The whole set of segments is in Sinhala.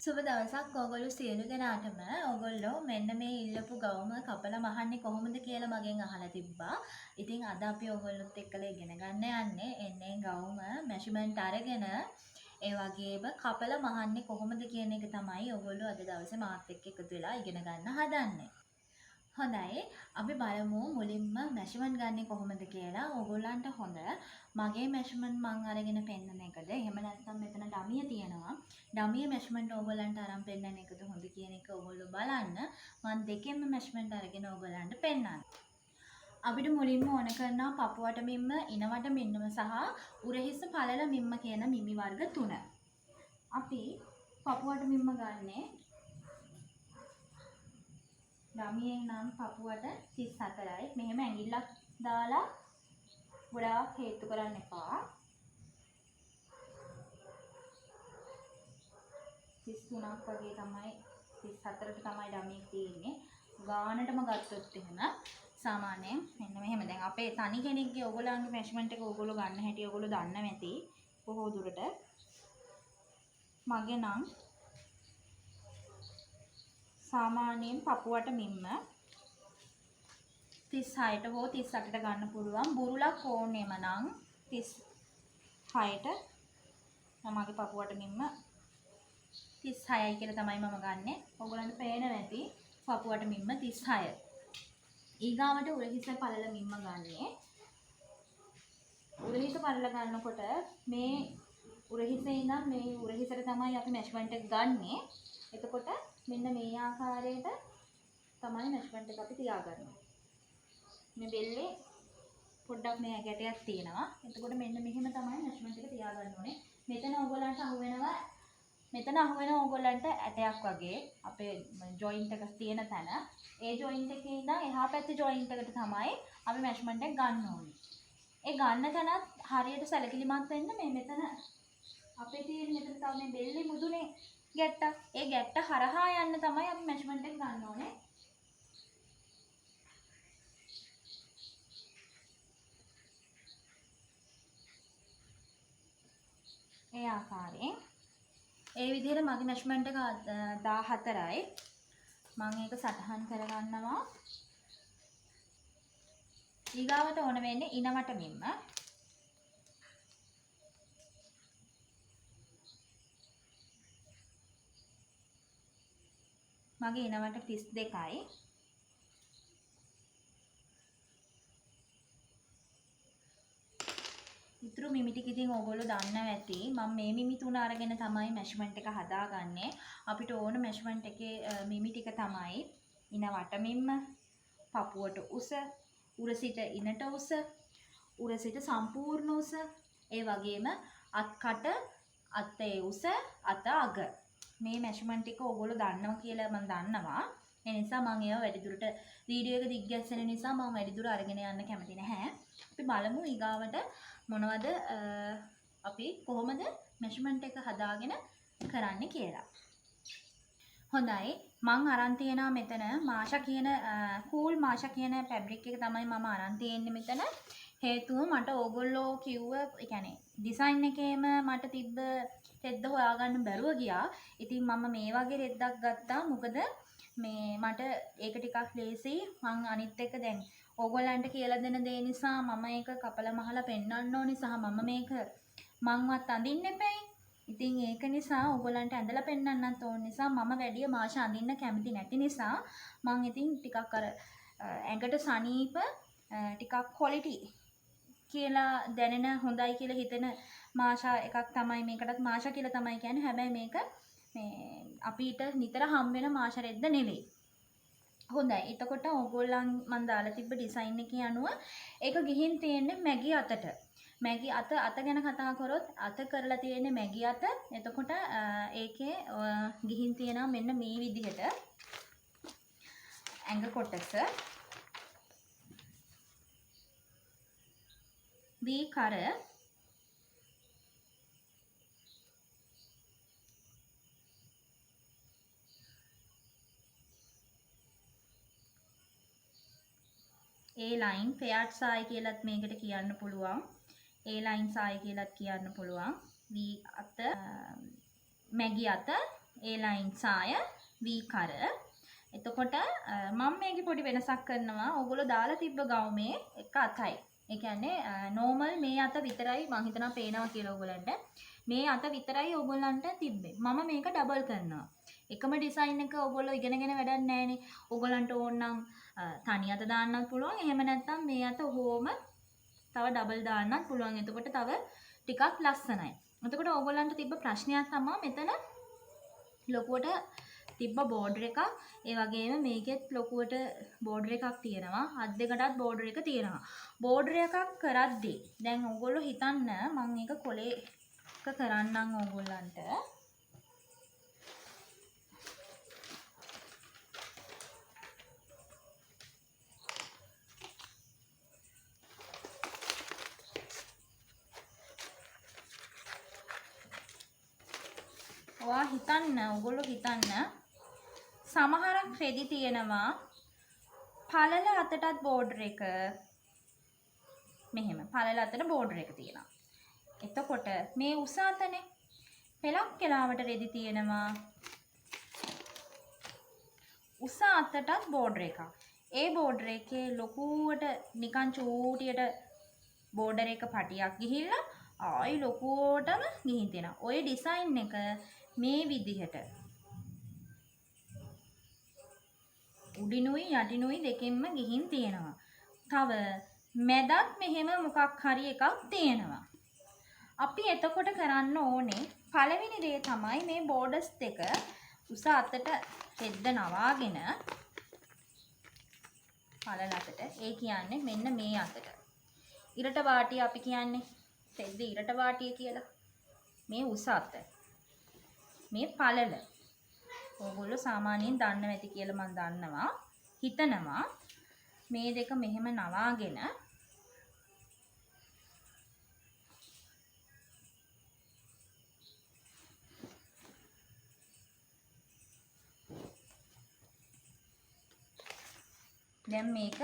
සුබ දවසක් ඔයගොල්ලෝ සියලු දෙනාටම. ඔයගොල්ලෝ මෙන්න මේ ඉල්ලපු ගවුම කපලා මහන්නේ කොහොමද කියලා මගෙන් අහලා තිබ්බා. ඉතින් අද අපි ඔයගොල්ලොත් එක්කලා ඉගෙන ගන්න යන්නේ එන්නේ ගවුම මෙෂර්මන්ට් අරගෙන ඒ වගේම කපලා මහන්නේ කොහොමද කියන එක තමයි ඔයගොල්ලෝ අද දවසේ මාත් එක්ක එකතු වෙලා ඉගෙන ගන්න හදන්නේ. හොඳයි අපි බලමු මුලින්ම මෙෂර්මන්ට් ගන්නෙ කොහොමද කියලා. ඕගොල්ලන්ට හොඳ මගේ මෙෂර්මන්ට් මං අරගෙන පෙන්නන එකද එහෙම නැත්නම් මෙතන ඩමිය තියෙනවා. ඩමිය මෙෂර්මන්ට් ඕගොල්ලන්ට අරන් පෙන්නන එකද හොඳ කියන එක ඕගොල්ලෝ බලන්න. මං දෙකෙන්ම මෙෂර්මන්ට් අරගෙන ඕගොල්ලන්ට පෙන්නන්න. අපිට මුලින්ම ඕන කරනවා පපුවට මිම්ම, ඉනවට මින්නම සහ උරහිස පළල මිම්ම කියන මිමි වර්ග 3. අපි පපුවට මිම්ම ගන්නේ ඩමියෙන් නම් පපුවට 34යි. මෙහෙම ඇඟිල්ලක් දාලා ගොඩාක් හේතු කරන්න එපා. 33ක් වගේ තමයි 34ට තමයි ඩමිය තියෙන්නේ. ගානටම ගත්තොත් එහෙම සාමාන්‍යයෙන් මෙන්න මෙහෙම. දැන් අපේ තනි කෙනෙක්ගේ ඕගොල්ලන්ගේ මෙෂර්මන්ට් එක ඕගොල්ලෝ ගන්න හැටි ඕගොල්ලෝ දන්න නැති බොහෝ දුරට. මගේ නම් සාමාන්‍යයෙන් පපුවට මිම්ම 36ට හෝ 38ට ගන්න පුළුවන්. බුරුලක් ඕනෙම නම් 36ට මගේ පපුවට මිම්ම 36යි කියලා තමයි මම ගන්නෙ. ඔයගොල්ලන්ට පේන නැති පපුවට මිම්ම 36. ඊගාවට උරහිස පළල මිම්ම ගන්නෙ. උරහිස පළල ගන්නකොට මේ උරහිසේ ඉඳන් මේ උරහිසට තමයි අපි මෙෂර්මන්ට් එක ගන්නෙ. එතකොට මෙන්න මේ ආකාරයට තමයි මෙෂර්මන්ට් එක අපි තියාගන්නේ. මේ බෙල්ලේ පොඩ්ඩක් මේ ගැටයක් තියෙනවා. එතකොට මෙන්න මෙහෙම තමයි මෙෂර්මන්ට් එක තියාගන්න ඕනේ. මෙතන ඕගොල්ලන්ට අහුවෙනවා. මෙතන අහුවෙන ඕගොල්ලන්ට ඇටයක් වගේ අපේ ජොයින්ට් එක තියෙන තැන. ඒ ජොයින්ට් එකේ ඉඳන් එහා පැත්තේ ජොයින්ට් එකට තමයි අපි මෙෂර්මන්ට් එක ගන්න ඕනේ. ඒ ගන්න තැනත් හරියට සැලකිලිමත් වෙන්න මේ මෙතන අපේ තියෙන මෙතන තව මේ බෙල්ලේ මුදුනේ ගැට්ටක්. ඒ ගැට්ට හරහා යන්න තමයි අපි මෙෂර්මන්ට් එක ගන්න ඕනේ. ඒ ආකාරයෙන් ඒ විදිහට මගේ මෙෂර්මන්ට් එක 14යි. මම ඒක සටහන් කරගන්නවා. ඊගාවට ඕන වෙන්නේ ඉනවට මිම්ම. මගේ ඉනවට 32යි. ඉතුරු මිමි ටික ඉතින් ඕගොල්ලෝ දන්නවා ඇති. මම මේ මිමි තුන අරගෙන තමයි මෙෂර්මන්ට් එක හදාගන්නේ. අපිට ඕන මෙෂර්මන්ට් එකේ මිමි ටික තමයි ඉන වට මිම්ම, පපුවට උස, උර සිට ඉනට උස, උර සිට සම්පූර්ණ උස, ඒ වගේම අත්කට අතේ උස, අත අග. මේ මෙෂර්මන්ට් එක ඕගොල්ලෝ දන්නවා කියලා මම දන්නවා. ඒ නිසා මම ඒවා වැඩිදුරට වීඩියෝ එක දිග්ගැස්සෙන නිසා මම වැඩිදුර අරගෙන යන්න කැමති නැහැ. අපි බලමු ඊගාවට මොනවද අපි කොහොමද මෙෂර්මන්ට් එක හදාගෙන කරන්නේ කියලා. හොඳයි මං අරන් තියනවා මෙතන මාෂා කියන කූල් මාෂා කියන ෆැබ්‍රික් එක තමයි මම අරන් තියෙන්නේ මෙතන. හේතුව මට ඕගොල්ලෝ කිව්ව ඒ කියන්නේ ඩිසයින් එකේම මට තිබ්බ රෙද්ද හොයාගන්න බැරුව ගියා. ඉතින් මම මේ වගේ රෙද්දක් ගත්තා. මොකද මේ මට ඒක ටිකක් ලේසි. මං අනිත් එක දැන් ඕගොල්ලන්ට කියලා දෙන දේ නිසා මම ඒක කපලා මහලා පෙන්වන්න ඕනි සහ මම මේක මංවත් අඳින්න එපැයි. ඉතින් ඒක නිසා ඕගොල්ලන්ට ඇඳලා පෙන්වන්නත් ඕන නිසා මම වැඩි මාෂා අඳින්න කැමති නැති නිසා මං ඉතින් ටිකක් අර ඇඟට සනීප ටිකක් ක්වොලිටි කියලා දැනෙන හොඳයි කියලා හිතෙන මාෂා එකක් තමයි මේකටත් මාෂා කියලා තමයි කියන්නේ. හැබැයි මේක මේ අපිට නිතර හම් වෙන මාෂා රෙද්ද නෙවෙයි. හොඳයි. එතකොට ඕගොල්ලන් මන් දාලා තිබ්බ ඩිසයින් එකේ අනුව ඒක ගිහින් තියෙන්නේ මැගි අතට. මැගි අත ගැන කතා කරොත් අත කරලා තියෙන්නේ මැගි අත. එතකොට ඒකේ ගිහින් තියෙනවා මෙන්න මේ විදිහට ඇඟ කොටස. වී කර ඒ ලයින් ෆෙයාට් සායි කියලාත් මේකට කියන්න පුළුවන්. ඒ ලයින් සායි කියලාත් කියන්න පුළුවන්. වී අත මැගි අත A line සාය V කර. එතකොට මම මේකේ පොඩි වෙනසක් කරනවා. ඕගොල්ලෝ දාලා තිබ්බ ගවුමේ එක අතයි. ඒ කියන්නේ normal මේ අත විතරයි මම හිතනවා පේනවා කියලා ඕගොල්ලන්ට. මේ අත විතරයි ඕගොල්ලන්ට තිබ්බේ. මම මේක ඩබල් කරනවා. එකම ඩිසයින් එක ඕගොල්ලෝ ඉගෙනගෙන වැඩක් නැහැනේ. ඕගොල්ලන්ට ඕන නම් තනි අත දාන්නත් පුළුවන්. එහෙම නැත්නම් මේ අත ඕම තව ඩබල් දාන්නත් පුළුවන්. එතකොට තව ටිකක් ලස්සනයි. එතකොට ඕගොල්ලන්ට තිබ්බ ප්‍රශ්නයක් තමයි මෙතන ලොකුවට තිබ්බ බෝඩර් එකක්. ඒ වගේම මේකෙත් ලොකුවට බෝඩර් එකක් තියෙනවා. අත් දෙකටත් බෝඩර් එක තියෙනවා. බෝඩර් එකක් කරද්දී දැන් ඕගොල්ලෝ හිතන්න මම මේක කොලේ එක කරන්නම් ඕගොල්ලන්ට. ඔයා හිතන්න ඕගොල්ලෝ හිතන්න සමහරක් රෙදි තියෙනවා පළල අතටත් බෝඩර් එක මෙහෙම පළල අතට බෝඩර් එක තියෙනවා. එතකොට මේ උස අතනේ පෙලක් කෙලාවට රෙදි තියෙනවා උස අතටත් බෝඩර් එකක්. ඒ බෝඩර් එකේ ලොකුවට නිකන් චූටියට බෝඩර් එක පටියක් ගිහිල්ලා ආයි ලොකුවටම ගිහින් තියෙනවා. ওই ඩිසයින් එක මේ විදිහට උඩිනුයි යටිනුයි දෙකෙන්ම ගිහින් තියෙනවා. තව මැදත් මෙහෙම මොකක් හරි එකක් තියෙනවා. අපි එතකොට කරන්න ඕනේ පළවෙනි දේ තමයි මේ බෝඩර්ස් දෙක උස අතට රෙද්ද නවාගෙන පළල අතට ඒ කියන්නේ මෙන්න මේ අතට ඉරට වාටිය අපි කියන්නේ රෙද්ද ඉරට වාටිය කියලා. මේ උස අත මේ පළල ඕගොල්ලෝ සාමාන්‍යයෙන් දන්නව ඇති කියලා මම දන්නවා. හිතනවා මේ දෙක මෙහෙම නවාගෙන දැන් මේක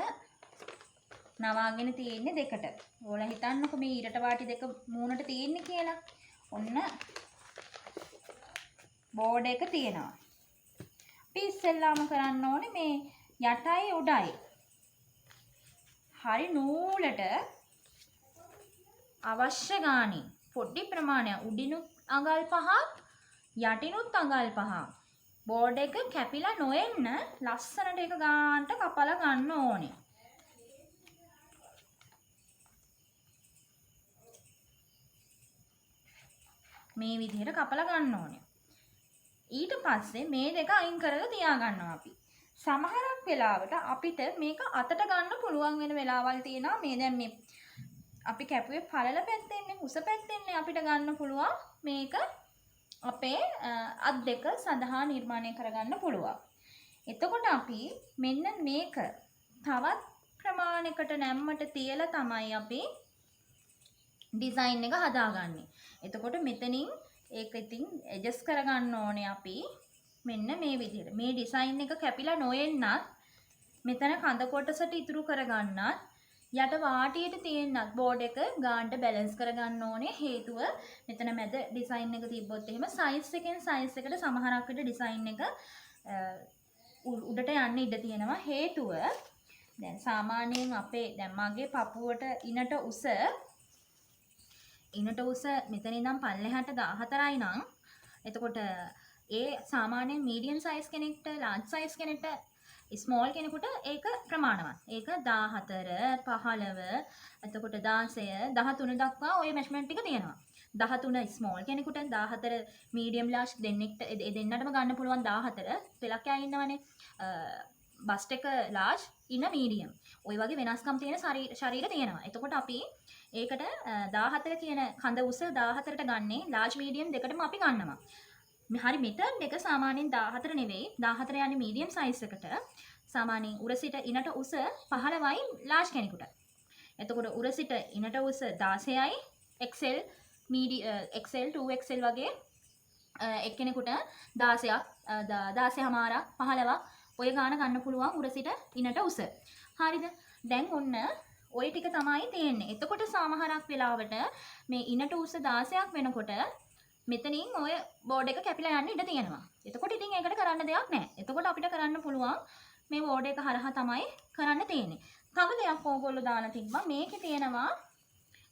නවාගෙන තියෙන්නේ දෙකට. ඕලා හිතන්නකො මේ ඉරට වාටි දෙක මූණට තියෙන්නේ කියලා. ඔන්න බෝඩ් එක තියෙනවා. අපි ඉස්සෙල්ලාම කරන්න ඕනේ මේ යටයි උඩයි. හරි නූලට අවශ්‍ය ගානේ පොඩි ප්‍රමාණයක් උඩිනුත් අඟල් 5ක් යටිනුත් අඟල් 5ක් බෝඩ් එක කැපිලා නොෙන්න ලස්සනට එක ගානට කපලා ගන්න ඕනේ. මේ විදිහට කපලා ගන්න ඕනේ. ඊට පස්සේ මේ දෙක අයින් කරලා තියා ගන්නවා අපි. සමහරක් වෙලාවට අපිට මේක අතට ගන්න පුළුවන් වෙන වෙලාවල් තියෙනවා. මේ දැන් මේ අපි කැපුවේ පළල පැත්තෙන්නේ උස පැත්තෙන්නේ අපිට ගන්න පුළුවන් මේක අපේ අත් දෙක සඳහා නිර්මාණය කරගන්න පුළුවන්. එතකොට අපි මෙන්න මේක තවත් ප්‍රමාණයකට නැම්මට තියලා තමයි අපි ඩිසයින් එක හදාගන්නේ. එතකොට මෙතනින් ඒක ඉතින් ඇඩ්ජස්ට් කරගන්න ඕනේ අපි මෙන්න මේ විදිහට. මේ ඩිසයින් එක කැපිලා නොෙන්නත් මෙතන කඳ කොටසට ඉතුරු කරගන්නත් යට වාටියට තියෙනත් බෝඩ් එක ගානට බැලන්ස් කරගන්න ඕනේ. හේතුව මෙතන මැද ඩිසයින් එක තිබ්බොත් එහෙම සයිස් එකෙන් සයිස් එකට සමහරක් විට ඩිසයින් එක උඩට යන්න ඉඩ තියෙනවා. හේතුව දැන් සාමාන්‍යයෙන් අපේ දැන් මගේ පපුවට ඉනට උස මෙතන ඉඳන් පල්ලෙහාට 14යි නම් එතකොට ඒ සාමාන්‍යයෙන් මීඩියම් සයිස් කෙනෙක්ට ලාර්ජ් සයිස් කෙනෙක්ට ස්මෝල් කෙනෙකුට ඒක ප්‍රමාණවත්. ඒක 14 15 එතකොට 16 13 දක්වා ওই මෙෂර්මන්ට් ටික තියෙනවා. 13 ස්මෝල් කෙනෙකුට 14 මීඩියම් ලාර්ජ් දෙන්නටම ගන්න පුළුවන් 14 පෙලක් යා ඉන්නවනේ. බස්ට් එක ලාර්ජ් ඉන්න මීඩියම්. ওই වගේ වෙනස්කම් තියෙන ශරීර තියෙනවා. එතකොට අපි ඒකට 14 කියන කඳ උස 14ට ගන්නේ ලාර්ජ් මීඩියම් දෙකටම අපි ගන්නවා. හරි මෙතන එක සාමාන්‍යයෙන් 14 නෙවෙයි 14 යන්නේ මීඩියම් සයිස් එකට. සාමාන්‍යයෙන් උර සිට ඉනට උස 15යි ලාර්ජ් කෙනෙකුට. එතකොට උර සිට ඉනට උස 16යි XL XL 2XL වගේ එක්කෙනෙකුට 16ක් 16මාරක් 15ක් ඔය ගාන ගන්න පුළුවන් උර සිට ඉනට උස. හරිද? දැන් ඔන්න ඔය ටික තමයි තියෙන්නේ. එතකොට සමහරක් වෙලාවට මේ ඉනට උස 16ක් වෙනකොට මෙතනින් ඔය බෝඩ් එක කැපිලා යන්න ඉඩ තියෙනවා. එතකොට ඉතින් ඒකට කරන්න දෙයක් නැහැ. එතකොට අපිට කරන්න පුළුවන් මේ බෝඩ් එක හරහා තමයි කරන්න තියෙන්නේ. තව දෙයක් ඕගොල්ලෝ දාලා තිබ්බා. මේකේ තියෙනවා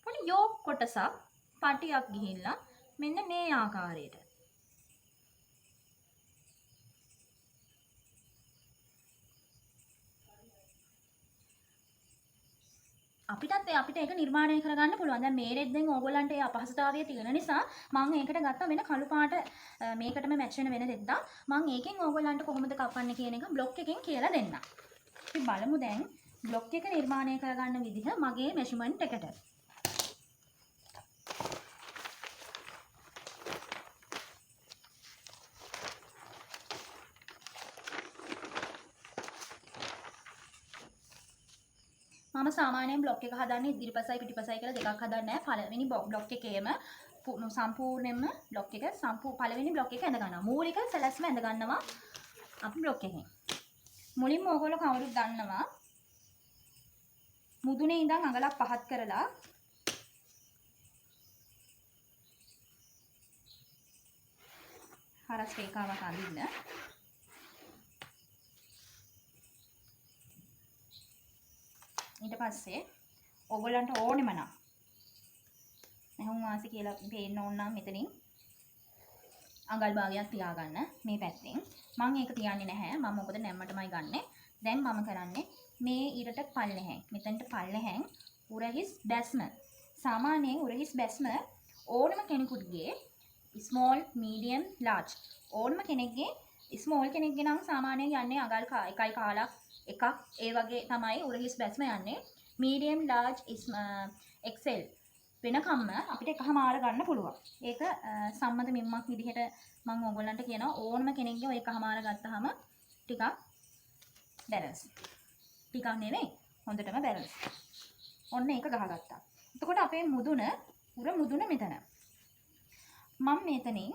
පොඩි යෝක් කොටසක් පටියක් ගිහිල්ලා මෙන්න මේ ආකාරයට. අපිට ඒක නිර්මාණය කරගන්න පුළුවන්. දැන් මේ රෙද්දෙන් ඕගොල්ලන්ට ඒ අපහසුතාවය තියෙන නිසා මම ඒකට ගත්තා වෙන කළු පාට මේකටම මැච් වෙන වෙන රෙද්දක්. මම ඒකෙන් ඕගොල්ලන්ට කොහොමද කපන්නේ කියන එක බ්ලොක් එකෙන් කියලා දෙන්නම්. අපි බලමු දැන් බ්ලොක් එක නිර්මාණය කරගන්න විදිහ මගේ මෙෂර්මන්ට් එකට. මම සාමාන්‍යයෙන් බ්ලොක් එක හදන්නේ ඉදිරිපසයි පිටිපසයි කියලා දෙකක් හදන්නේ නැහැ. පළවෙනි බ්ලොක් එකේම සම්පූර්ණයෙන්ම බ්ලොක් එක පළවෙනි බ්ලොක් එක ඇඳ ගන්නවා. මූලික සැලැස්ම ඇඳ ගන්නවා අපි බ්ලොක් එකෙන්. මුලින්ම ඕගොල්ලෝ කවුරුත් දන්නවා මුදුනේ ඉඳන් අඟලක් පහත් කරලා හරස් රේඛාවක් අඳින්න. ඊට පස්සේ ඕගොල්ලන්ට ඕනෙම නම් නැහුම් වාසි කියලා පේන්න ඕන නම් මෙතනින් අඟල් භාගයක් තියාගන්න මේ පැත්තෙන්. මම ඒක තියන්නේ නැහැ. මම මොකද නැම්මටමයි ගන්නෙ. දැන් මම කරන්නේ මේ ඊරට පල්ලෙහැන්. මෙතනට පල්ලෙහැන් උරහිස් බැස්ම. සාමාන්‍යයෙන් උරහිස් බැස්ම ඕනම කෙනෙකුගේ small medium large ඕනම කෙනෙක්ගේ small කෙනෙක්ගේ නම් සාමාන්‍යයෙන් යන්නේ අඟල් 1.5 එකක් ඒ වගේ තමයි උරහිස් බැස්ම යන්නේ. medium large XL වෙනකම්ම අපිට එකමාර ගන්න පුළුවන්. ඒක සම්මත මිම්මක් විදිහට මම ඕගොල්ලන්ට කියනවා ඕනම කෙනෙක්ගේ ඔය එකමාර ගත්තාම ටිකක් බැලන්ස්. ටිකක් නෙවෙයි හොඳටම බැලන්ස්. ඔන්න ඒක ගහගත්තා. එතකොට අපේ මුදුන මුදුන මෙතන. මම මෙතනින්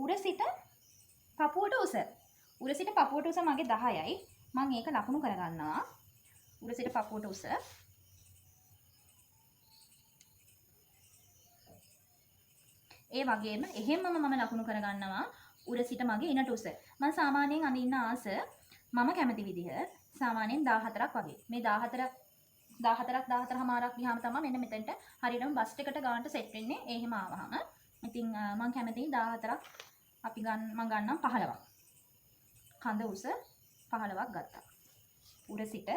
උර සිට පපුවට උස. උර සිට පපුවට උස මගේ 10යි. මම ඒක ලකුණු කරගන්නවා. උර සිට පපුවට උස. ඒ වගේම එහෙම්මම මම ලකුණු කරගන්නවා උර සිට මගේ ඉනට උස. මම සාමාන්‍යයෙන් අඳින්න ආස මම කැමති විදිහ සාමාන්‍යයෙන් 14ක් වගේ. මේ 14මාරක් ගියාම තමයි මෙන්න මෙතෙන්ට හරියටම බස් එකකට ගානට සෙට් වෙන්නේ. එහෙම ආවහම ඉතින් මම කැමති 14ක් අපි මම ගන්නම් 15ක්. කඳ උස 15ක් ගත්තා. උර සිට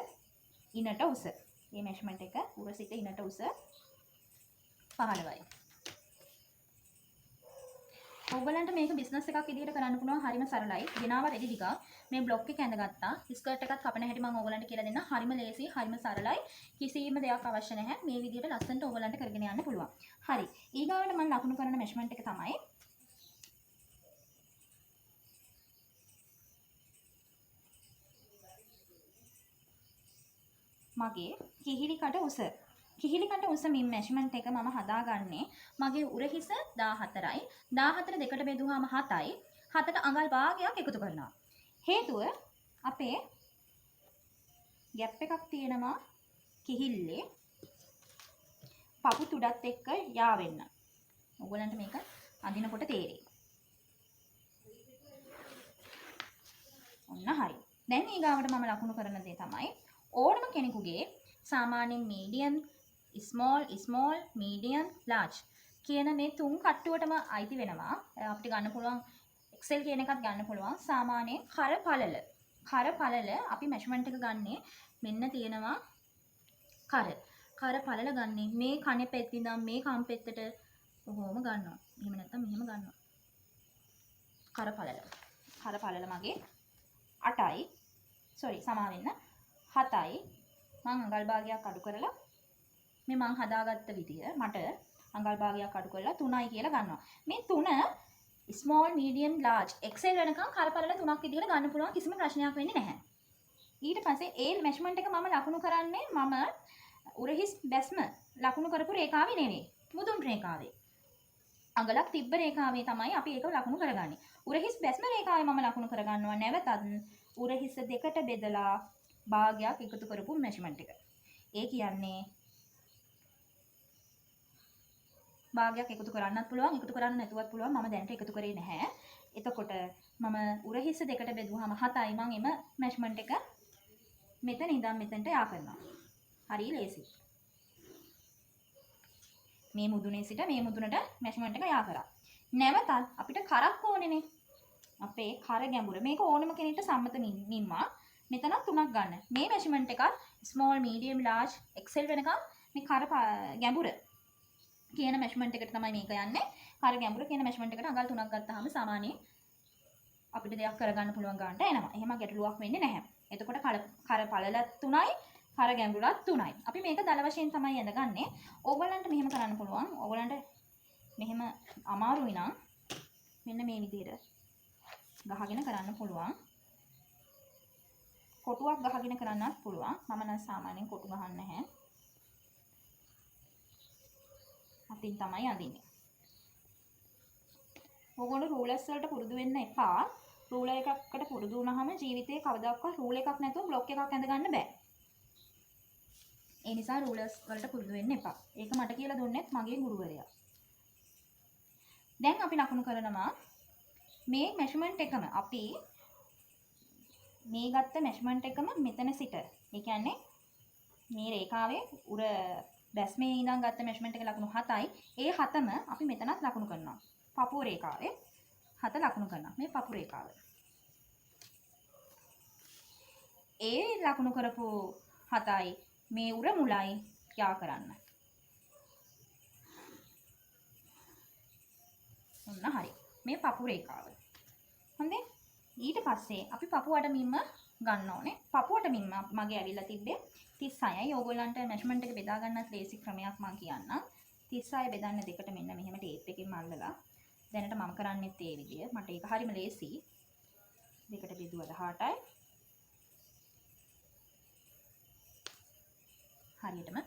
ඉනට උස. මේ මෙෂර්මන්ට් එක උර සිට ඉනට උස 15යි. ඕගලන්ට මේක බිස්නස් එකක් විදිහට කරන්න පුළුවන්. හරිම සරලයි. ගෙනාව රෙදි ටික මේ බ්ලොක් එක ඇඳගත්තා. ස්කර්ට් එකත් කපන හැටි මම ඕගලන්ට කියලා දෙන්න. හරිම ලේසි, හරිම සරලයි. කිසිම දෙයක් අවශ්‍ය නැහැ. මේ විදිහට ලස්සනට ඕගලන්ට කරගෙන යන්න පුළුවන්. හරි. ඊගාවට මම ලකුණු කරන මෙෂර්මන්ට් එක තමයි මගේ කිහිලි කට උස. කිහිලි කට උස මින් මෙෂර්මන්ට් එක මම හදාගන්නේ මගේ උරහිස 14යි. 14 දෙකට බෙදුවාම 7යි. 7ට අඟල් භාගයක් එකතු කරනවා. හේතුව අපේ ගැප් එකක් තියෙනවා කිහිල්ලේ පපු තුඩත් එක්ක යා වෙන්න. ඔයගොල්ලන්ට මේක අඳිනකොට තේරෙයි. ඔන්න හරි. දැන් ඊගාවට මම ලකුණු කරන දේ තමයි ඕනම කෙනෙකුගේ සාමාන්‍යයෙන් medium, small, medium, large කියන මේ තුන් කට්ටුවටම අයිති වෙනවා. අපිට ගන්න පුළුවන් XL කියන එකත් ගන්න පුළුවන්. සාමාන්‍යයෙන් කර පළල අපි මෙෂර්මන්ට් එක ගන්නේ මෙන්න තියෙනවා කර පළල ගන්නේ මේ කනේ පෙත්ත ඉඳන් මේ කම් පෙත්තට කොහොම ගන්නවා. එහෙම නැත්නම් මෙහෙම ගන්නවා. කර පළල මගේ 8යි. sorry සමා වෙන්න 7යි. මම අඟල් භාගයක් අඩු කරලා මේ මං හදාගත්ත විදිය මට අඟල් භාගයක් අඩු කරලා 3යි කියලා ගන්නවා. මේ 3 small, medium, large, XL වෙනකම් කරපළල 3ක් විදියට ගන්න පුළුවන්. කිසිම ප්‍රශ්නයක් වෙන්නේ නැහැ. ඊට පස්සේ ඒ මෙෂර්මන්ට් එක මම ලකුණු කරන්නේ මම උරහිස් බැස්ම ලකුණු කරපු රේඛාවේ නෙවෙයි. මුදුන් රේඛාවේ. අඟලක් තිබ්බ රේඛාවේ තමයි අපි ඒක ලකුණු කරගන්නේ. උරහිස් බැස්ම රේඛාවේ මම ලකුණු කරගන්නවා නැවතත් උරහිස දෙකට බෙදලා භාගයක් එකතු කරපු මෙෂර්මන්ට් එක. ඒ කියන්නේ භාගයක් එකතු කරන්නත් පුළුවන්. එකතු කරන්න නැතුවත් පුළුවන්. මම දැනට එකතු කරේ නැහැ. එතකොට මම උරහිස දෙකට බෙදුවාම 7යි. මම එම මෙෂර්මන්ට් එක මෙතන ඉඳන් මෙතනට යා කරනවා. හරි ලේසි. මේ මුදුනේ සිට මේ මුදුනට මෙෂර්මන්ට් එක යා කරා. නැවතත් අපිට කරක් ඕනේනේ. අපේ කර ගැඹුර. මේක ඕනම කෙනෙක්ට සම්මත නිම්මා. මෙතන 3ක් ගන්න. මේ මෙෂර්මන්ට් එකත් small, medium, large, XL වෙනකම් මේ කර ගැඹුර කියන මෙෂර්මන්ට් එකට තමයි මේක යන්නේ. කර ගැඹුර කියන මෙෂර්මන්ට් එකට අඟල් 3ක් ගත්තාම සාමාන්‍යයෙන් අපිට දෙයක් කරගන්න පුළුවන් ගන්නට එනවා. එහෙම ගැටලුවක් වෙන්නේ නැහැ. එතකොට කර පළලත් 3යි, කර ගැඹුරත් 3යි. අපි මේක දල වශයෙන් තමයි ඇඳගන්නේ. ඕගොල්ලන්ට මෙහෙම කරන්න පුළුවන්. ඕගොල්ලන්ට මෙහෙම අමාරුයි නම් මෙන්න මේ විදිහට ගහගෙන කරන්න පුළුවන්. කොටුවක් ගහගෙන කරන්නත් පුළුවන්. මම නම් සාමාන්‍යයෙන් කොටු ගහන්නේ නැහැ. අතින් තමයි අඳින්නේ. ඕගොල්ලෝ රූලර්ස් වලට පුරුදු වෙන්න එපා. රූලර් එකකට පුරුදු වුණාම ජීවිතේ කවදාවත් රූල් එකක් නැතුව බ්ලොක් එකක් ඇඳ ගන්න බෑ. ඒ නිසා රූලර්ස් වලට පුරුදු වෙන්න එපා. ඒක මට කියලා දුන්නෙත් මගේ ගුරුවරයා. දැන් අපි ලකුණු කරනවා මේ මෙෂර්මන්ට් එකම අපි මේ ගත්ත මෙෂර්මන්ට් එකම මෙතන සිට. ඒ කියන්නේ මේ රේඛාවේ උර බැස්මේ ඉඳන් ගත්ත මෙෂර්මන්ට් එක ලකුණු 7යි. ඒ 7ම අපි මෙතනත් ලකුණු කරනවා. පපුව රේඛාවේ 7 ලකුණු කරනවා. මේ පපුව රේඛාව. ඒ ලකුණු කරපු 7යි මේ උර මුලයි යා කරන්න. ඔන්න හරි. මේ පපුව රේඛාව. හොඳේ. ඊට පස්සේ අපි පපුවට මිම්ම ගන්න ඕනේ. පපුවට මිම්ම මගේ ඇවිල්ලා තිබ්බේ 36යි. ඕගොල්ලන්ට මෙෂර්මන්ට් එක බෙදා ගන්නත් ලේසි ක්‍රමයක් මම කියන්නම්. 36 බෙදන්න දෙකට මෙන්න මෙහෙම ටේප් එකකින් මල්ලලා. දැනට මම කරන්නේත් ඒ විදිය. මට ඒක හරිම ලේසි. දෙකට බෙදුවා 18යි. හරියටම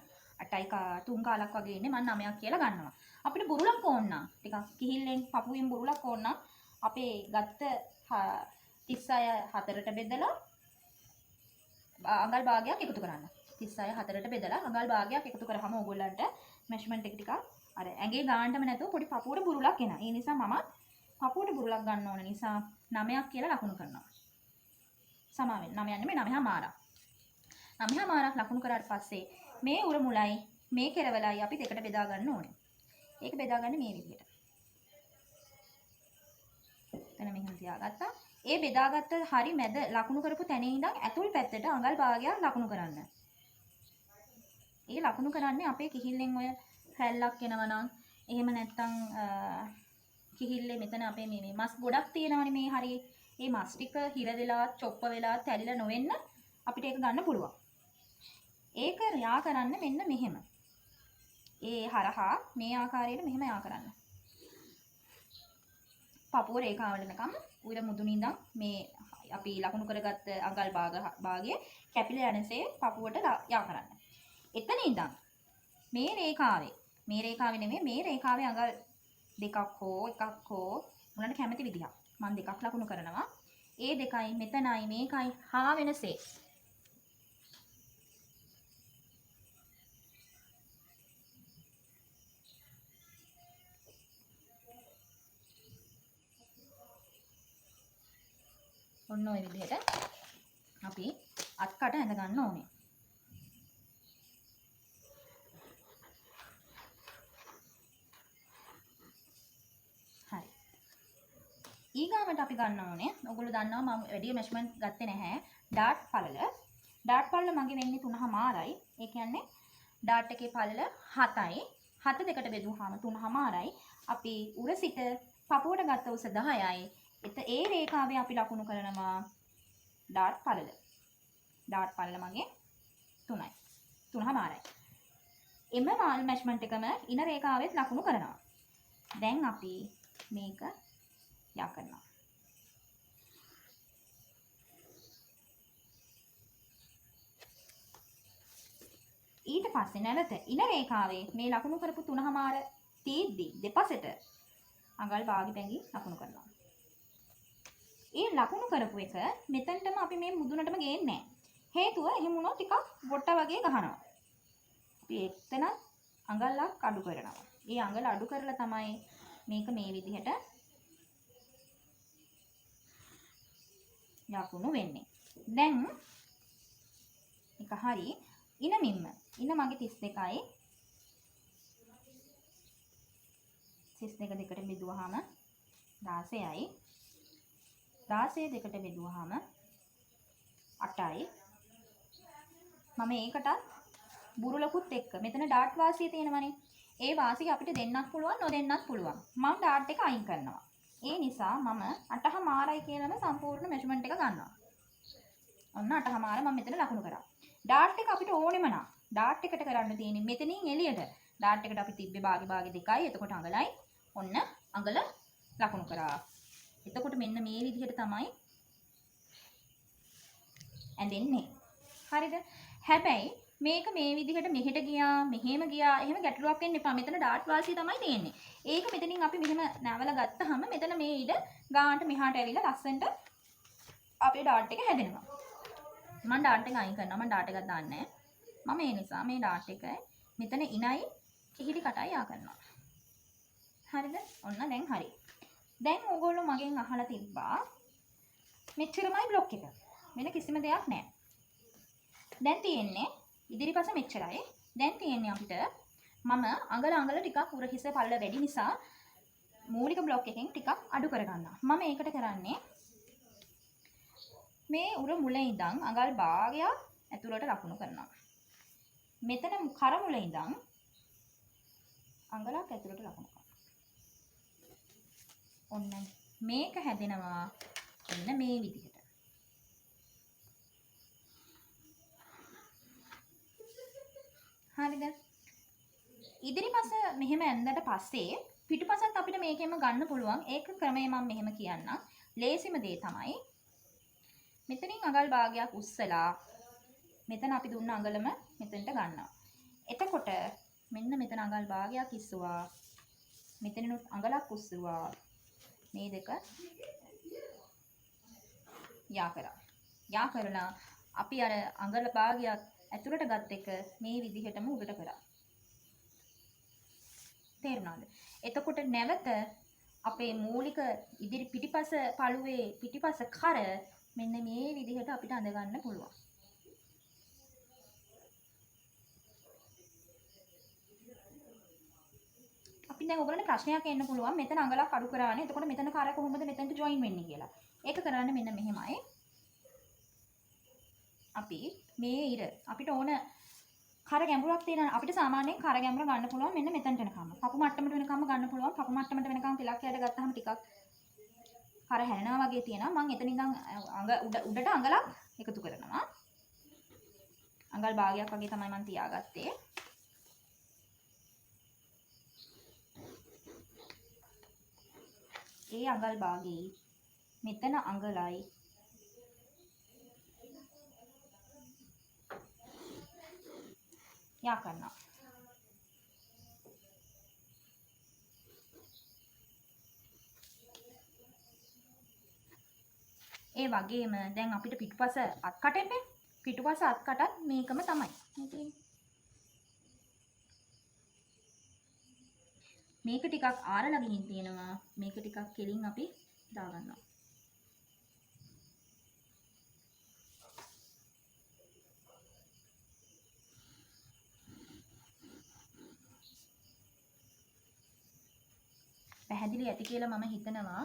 8යි 3 කාලක් වගේ ඉන්නේ. මම 9ක් කියලා ගන්නවා. අපිට බුරුලක් ඕන නම් ටිකක් කිහිල්ලෙන් පපුවෙන් බුරුලක් ඕන නම් අපේ ගත්ත 36 4ට බෙදලා අඟල් භාගයක් එකතු කරන්න. 36 4ට බෙදලා අඟල් භාගයක් එකතු කරාම ඕගොල්ලන්ට මෙෂර්මන්ට් එක ටිකක් අර ඇඟේ ගාන්නම නැතුව පොඩි පපුවට බුරුලක් එනවා. ඒ නිසා මම පපුවට බුරුලක් ගන්න ඕන නිසා 9ක් කියලා ලකුණු කරනවා. සමා වෙන්න 9 නෙමෙයි 9මාරක්. 9මාරක් ලකුණු කරාට පස්සේ මේ උර මුලයි මේ කෙරවලයි අපි දෙකට බෙදා ගන්න ඕනේ. ඒක බෙදාගන්නේ මේ විදිහට. එතන මෙහෙම තියාගත්තා. ඒ බෙදාගත්ත හරි මැද ලකුණු කරපු තැනේ ඉඳන් ඇතුල් පැත්තට අඟල් භාගයක් ලකුණු කරන්න. ඒ ලකුණු කරන්නේ අපේ කිහිල්ලෙන් ඔය හැල්ලක් එනවා නම් එහෙම නැත්නම් කිහිල්ලේ මෙතන අපේ මේ මස් ගොඩක් තියෙනවනේ මේ හරි. ඒ මස් ටික හිර වෙලා, චොප්ප වෙලා, තැලිලා නොවෙන්න අපිට ඒක ගන්න පුළුවන්. ඒක යා කරන්න මෙන්න මෙහෙම. ඒ හරහා මේ ආකාරයට මෙහෙම යා කරන්න. පපුව රේඛාවලනකම් උඩ මුදුනින් ඉඳන් මේ අපි ලකුණු කරගත්ත අඟල් භාගයේ කැපිලා යනසේ පපුවට යා කරන්න. එතන ඉඳන් මේ රේඛාවේ නෙමෙයි මේ රේඛාවේ අඟල් දෙකක් හෝ එකක් හෝ උනට කැමති විදිහක්. මම දෙකක් ලකුණු කරනවා. ඒ දෙකයි මෙතනයි මේකයි හා වෙනසේ. ඔන්න ඔය විදිහට අපි අත්කට ඇඳ ගන්න ඕනේ. හරි. ඊගාවට අපි ගන්න ඕනේ. ඔයගොල්ලෝ දන්නවා මම වැඩි මෙෂර්මන්ට් ගත්තේ නැහැ. ඩාට් පළල. ඩාට් පළල මගේ වෙන්නේ 3මාරයි. ඒ කියන්නේ ඩාට් එකේ පළල 7යි. 7 දෙකට බෙදුවාම 3මාරයි. අපි උර සිට පපුවට ගත්ත උස 10යි. ඒ රේඛාවේ අපි ලකුණු කරනවා ඩාට් පළල. ඩාට් පළල මගේ 3යි. 3මාරයි. එම මෙෂර්මන්ට් එකම ඉන රේඛාවෙත් ලකුණු කරනවා. දැන් අපි මේක යා කරනවා. ඊට පස්සේ නැවත ඉන රේඛාවේ මේ ලකුණු කරපු 3මාර තීද්දි දෙපසට අඟල් භාගි පැංගි ලකුණු කරනවා. ඒ ලකුණු කරපු එක මෙතනටම අපි මේ මුදුනටම ගේන්නේ නැහැ. හේතුව එහෙම වුණොත් ටිකක් වොට්ට වගේ ගහනවා. අපි එතන අඟල්ලක් අඩු කරනවා. ඒ අඟල අඩු කරලා තමයි මේක මේ විදිහට යකුණු වෙන්නේ. දැන් එක හරි ඉන මිම්ම. ඉන මගේ 32යි. 32 දෙකට බෙදුවාම 16යි. 16 දෙකට බෙදුවාම 8යි. මම ඒකටත් බුරුලකුත් එක්ක මෙතන ඩාට් වාසිය තියෙනවනේ. ඒ වාසිය අපිට දෙන්නත් පුළුවන් නොදෙන්නත් පුළුවන්. මම ඩාට් එක අයින් කරනවා. ඒ නිසා මම 8:00යි කියනම සම්පූර්ණ මෙෂර්මන්ට් එක ගන්නවා. ඔන්න 8:00 මම මෙතන ලකුණු කරා. ඩාට් එක අපිට ඕනෙම නා. ඩාට් එකට කරන්න තියෙන්නේ මෙතනින් එළියට. ඩාට් එකට අපි තිබ්බේ භාගේ 2යි. එතකොට අඟලයි. ඔන්න අඟල ලකුණු කරා. එතකොට මෙන්න මේ විදිහට තමයි ඇඳෙන්නේ. හරිද? හැබැයි මේක මේ විදිහට මෙහෙට ගියා, මෙහෙම ගියා, එහෙම ගැටලුවක් වෙන්න එපා. මෙතන ඩාට් වාසිය තමයි තියෙන්නේ. ඒක මෙතනින් අපි මෙහෙම නැවලා ගත්තාම මෙතන මේ ඉඩ ගානට මෙහාට ඇවිල්ලා ලස්සනට අපේ ඩාට් එක හැදෙනවා. මම ඩාට් එක අයින් කරනවා. මම ඩාට් එකක් දාන්නේ නැහැ. මම ඒ නිසා මේ ඩාට් එක මෙතන ඉනයි කිහිලි කටයි යා කරනවා. හරිද? ඔන්න දැන් හරි. දැන් ඕගොල්ලෝ මගෙන් අහලා තිබ්බා මෙච්චරමයි බ්ලොක් එක. වෙන කිසිම දෙයක් නැහැ. දැන් තියෙන්නේ ඉදිරිපස මෙච්චරයි. දැන් තියෙන්නේ අපිට මම අඟල ටිකක් උර හිස පල්ල වැඩි නිසා මූලික බ්ලොක් එකෙන් ටිකක් අඩු කරගන්නවා. මම ඒකට කරන්නේ මේ උර මුල ඉඳන් අඟල් භාගයක් ඇතුළට ලකුණු කරනවා. මෙතන කර මුල ඉඳන් අඟලක් ඇතුළට ලකුණු කරනවා. ඔන්න මේක හැදෙනවා ඔන්න මේ විදිහට. හරිද? ඉදිරිපස මෙහෙම ඇඳලා පස්සේ පිටුපසත් අපිට මේකෙම ගන්න පුළුවන්. ඒක ක්‍රමය මම මෙහෙම කියන්නම්. ලේසිම දේ තමයි මෙතනින් අඟල් භාගයක් උස්සලා මෙතන අපි දුන්න අඟලම මෙතනට ගන්නවා. එතකොට මෙන්න මෙතන අඟල් භාගයක් ඉස්සුවා. මෙතනිනුත් අඟලක් උස්සුවා. මේ දෙක යා කරා. යා කරලා අපි අර අඟල භාගයක් ඇතුළට ගත් එක මේ විදිහටම උඩට කරා. තේරුණාද? එතකොට නැවත අපේ මූලික ඉදිරි පිටිපස පළුවේ පිටිපස කර මෙන්න මේ විදිහට අපිට අඳ ගන්න පුළුවන්. අපි දැන් ඔයගොල්ලන්ට ප්‍රශ්නයක් එන්න පුළුවන් මෙතන අඟලක් අඩු කරානේ. එතකොට මෙතන කර කොහොමද මෙතනට ජොයින් වෙන්නේ කියලා. ඒක කරන්න මෙන්න මෙහෙමයි. අපි මේ ඉර අපිට ඕන කර ගැඹුරක් තියෙන අපිට සාමාන්‍යයෙන් කර ගැඹුර ගන්න පුළුවන් මෙන්න මෙතනට එනකම්. පපු මට්ටමට වෙනකම් ගන්න පුළුවන්. පපු මට්ටමට වෙනකම් තිලක් යට ගත්තාම ටිකක් කර හැලෙනවා වගේ තියෙනවා. මම එතන ඉඳන් උඩට අඟලක් එකතු කරනවා. අඟල් භාගයක් වගේ තමයි මම තියාගත්තේ. ඒ අඟල් භාගේ මෙතන අඟලයි යා කරනවා. ඒ වගේම දැන් අපිට පිටුපස අත්කටෙන්නේ පිටුපස අත්කටත් මේකම තමයි. මේක ටිකක් ආරලා ගිහින් තියෙනවා. මේක ටිකක් කෙලින් අපි දාගන්නවා. පැහැදිලි ඇති කියලා මම හිතනවා.